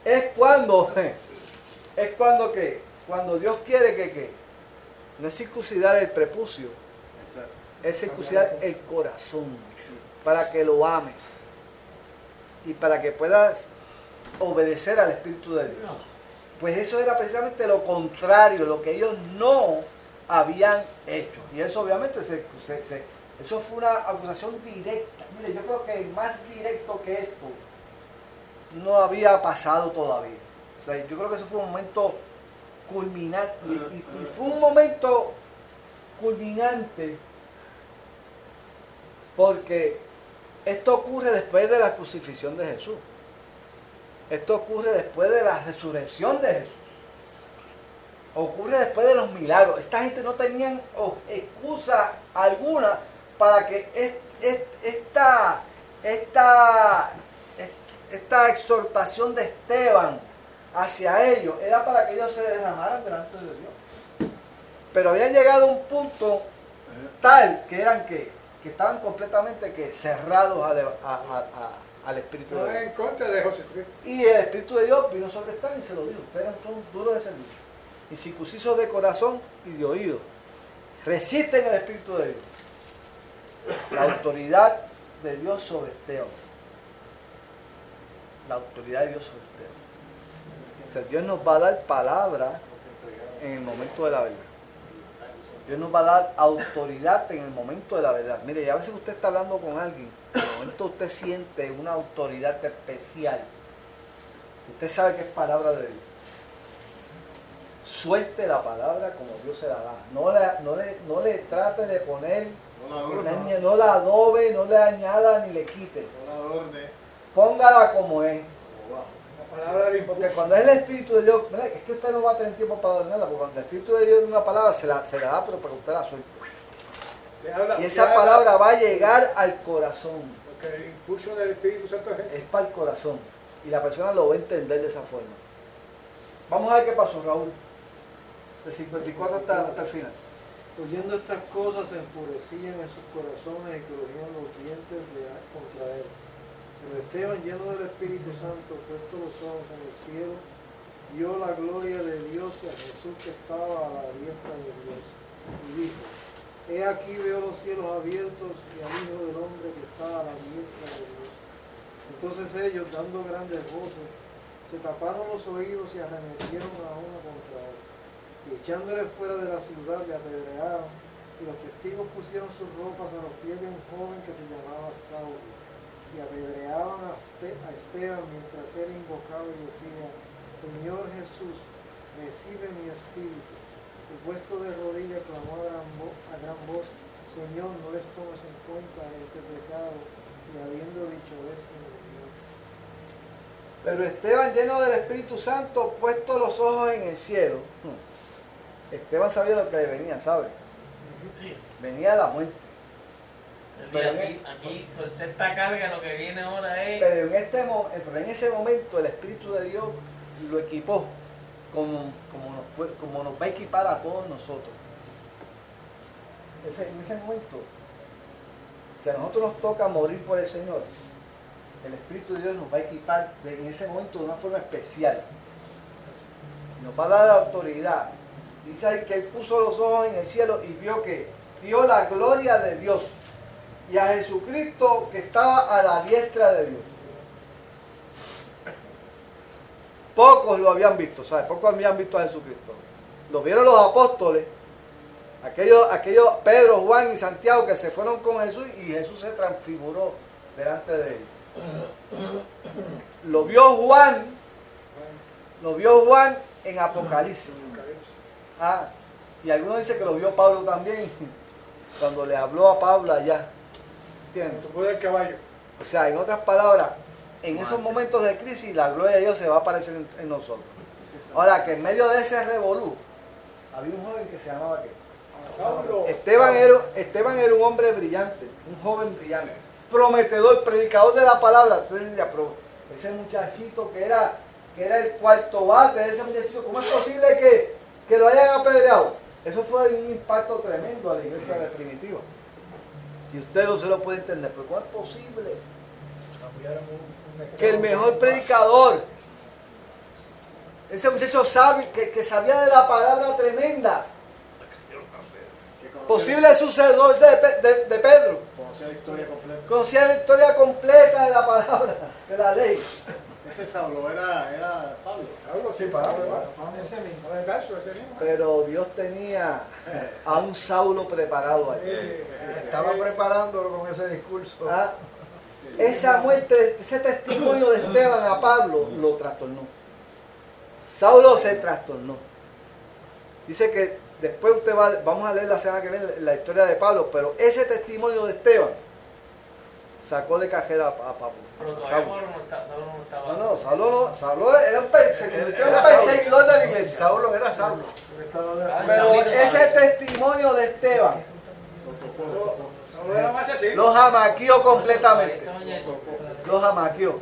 es cuando ¿qué? Cuando Dios quiere que no es circuncidar el prepucio, es circuncidar el corazón para que lo ames y para que puedas obedecer al Espíritu de Dios. Pues eso era precisamente lo contrario, lo que ellos no habían hecho. Y eso obviamente eso fue una acusación directa. Mire, yo creo que más directo que esto no había pasado todavía. O sea, yo creo que eso fue un momento culminante. Y fue un momento culminante porque esto ocurre después de la crucifixión de Jesús. Esto ocurre después de la resurrección de Jesús. Ocurre después de los milagros. Esta gente no tenían excusa alguna para que esta exhortación de Esteban hacia ellos era para que ellos se derramaran delante de Dios. Pero habían llegado a un punto tal que eran que estaban completamente cerrados al Espíritu de Dios. En contra de Jesucristo. Y el Espíritu de Dios vino sobre Esteban y se lo dijo: ustedes son duros de servicio, incircuncisos de corazón y de oído. Resisten el Espíritu de Dios. La autoridad de Dios sobre Esteban. La autoridad de Dios sobre Esteban. O sea, Dios nos va a dar palabra en el momento de la verdad. Dios nos va a dar autoridad en el momento de la verdad. Mire, y a veces usted está hablando con alguien, en el momento usted siente una autoridad especial. Usted sabe que es palabra de Dios. suelte la palabra como Dios se la da. No le trate de poner, no la adobe, no le añada ni le quite. No la adorne. Póngala como es. La palabra del Porque cuando es el Espíritu de Dios, ¿verdad? Es que usted no va a tener tiempo para adornarla, porque cuando el Espíritu de Dios es una palabra, se la da, pero para que usted la suelte. Y esa palabra va a llegar al corazón. Porque el impulso del Espíritu Santo es Es ese. para el corazón. Y la persona lo va a entender de esa forma. Vamos a ver qué pasó, Raúl. De 54 hasta el final. Oyendo estas cosas se enfurecían en sus corazones y crujían los dientes contra él. Pero Esteban, lleno del Espíritu Santo, puesto los ojos en el cielo, vio la gloria de Dios y a Jesús que estaba a la diestra de Dios. Y dijo, he aquí veo los cielos abiertos y al Hijo del Hombre que está a la diestra de Dios. Entonces ellos, dando grandes voces, se taparon los oídos y arremetieron a uno contra él. Y echándole fuera de la ciudad le apedrearon, y los testigos pusieron sus ropas a los pies de un joven que se llamaba Saulo, y apedreaban a Esteban mientras él invocaba y decía, Señor Jesús, recibe mi espíritu. Y puesto de rodillas clamó a gran voz, Señor, no les tomes en cuenta este pecado, y habiendo dicho esto, murió. Pero Esteban, lleno del Espíritu Santo, puesto los ojos en el cielo. Esteban sabía lo que le venía, ¿sabe? Sí. Venía la muerte. Pero aquí solté esta carga, lo que viene ahora es... Pero en ese momento el Espíritu de Dios lo equipó como nos va a equipar a todos nosotros. En ese momento, si a nosotros nos toca morir por el Señor, el Espíritu de Dios nos va a equipar en ese momento de una forma especial. Nos va a dar la autoridad. Dice ahí que él puso los ojos en el cielo y vio la gloria de Dios y a Jesucristo que estaba a la diestra de Dios. Pocos lo habían visto, ¿sabes? Pocos habían visto a Jesucristo. Lo vieron los apóstoles, aquellos Pedro, Juan y Santiago que se fueron con Jesús y Jesús se transfiguró delante de ellos. Lo vio Juan en Apocalipsis. Y algunos dicen que lo vio Pablo también, cuando le habló a Pablo allá. ¿Entiendes? El caballo. O sea, en otras palabras, en esos momentos de crisis, la gloria de Dios se va a aparecer en nosotros. Ahora, que en medio de ese revolú, había un joven que se llamaba ¿qué? Esteban era un hombre brillante, un joven brillante, prometedor, predicador de la palabra. Entonces diría, pero ese muchachito que era el cuarto bate, ese muchachito, ¿cómo es posible que lo hayan apedreado? Eso fue un impacto tremendo a la iglesia de Primitiva. Y usted no se lo puede entender, pero ¿cómo es posible que el mejor predicador, ese muchacho que sabía de la palabra tremenda, posible sucesor de Pedro, conocía la historia completa de la palabra, de la ley? Ese Saulo era Pablo. Saulo, sí, Pablo. Ese mismo, el verso, ese mismo. Pero Dios tenía a un Saulo preparado ahí. Estaba preparándolo con ese discurso. Esa muerte, ese testimonio de Esteban a Pablo lo trastornó. Saulo se trastornó. Dice que después vamos a leer la semana que viene la historia de Pablo, pero ese testimonio de Esteban sacó de cajera a Pablo. Pero todavía Pablo no estaba. No, Saulo era un perseguidor de la iglesia. Saulo era Saulo. Pero ese testimonio de Esteban los jamaquió completamente. Los jamaquió.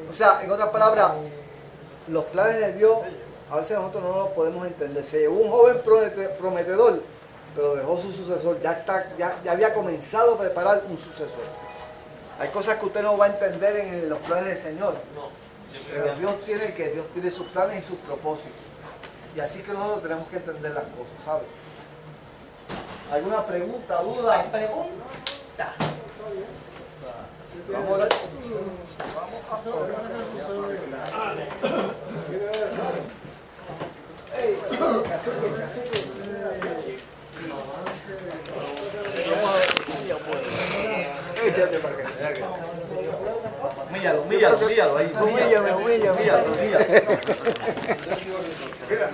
O sea, en otras palabras, los planes de Dios a veces nosotros no los podemos entender. Se llevó un joven prometedor, pero dejó su sucesor. Ya había comenzado a preparar un sucesor. Hay cosas que usted no va a entender en los planes del Señor. Pero Dios tiene sus planes y sus propósitos. Y así que nosotros tenemos que entender las cosas, ¿sabes? ¿Alguna pregunta, duda? ¿Hay preguntas? Vamos a ver. Échate para acá. Humíllalo, humíllalo ahí. Humíllame. Humíllalo. Mira,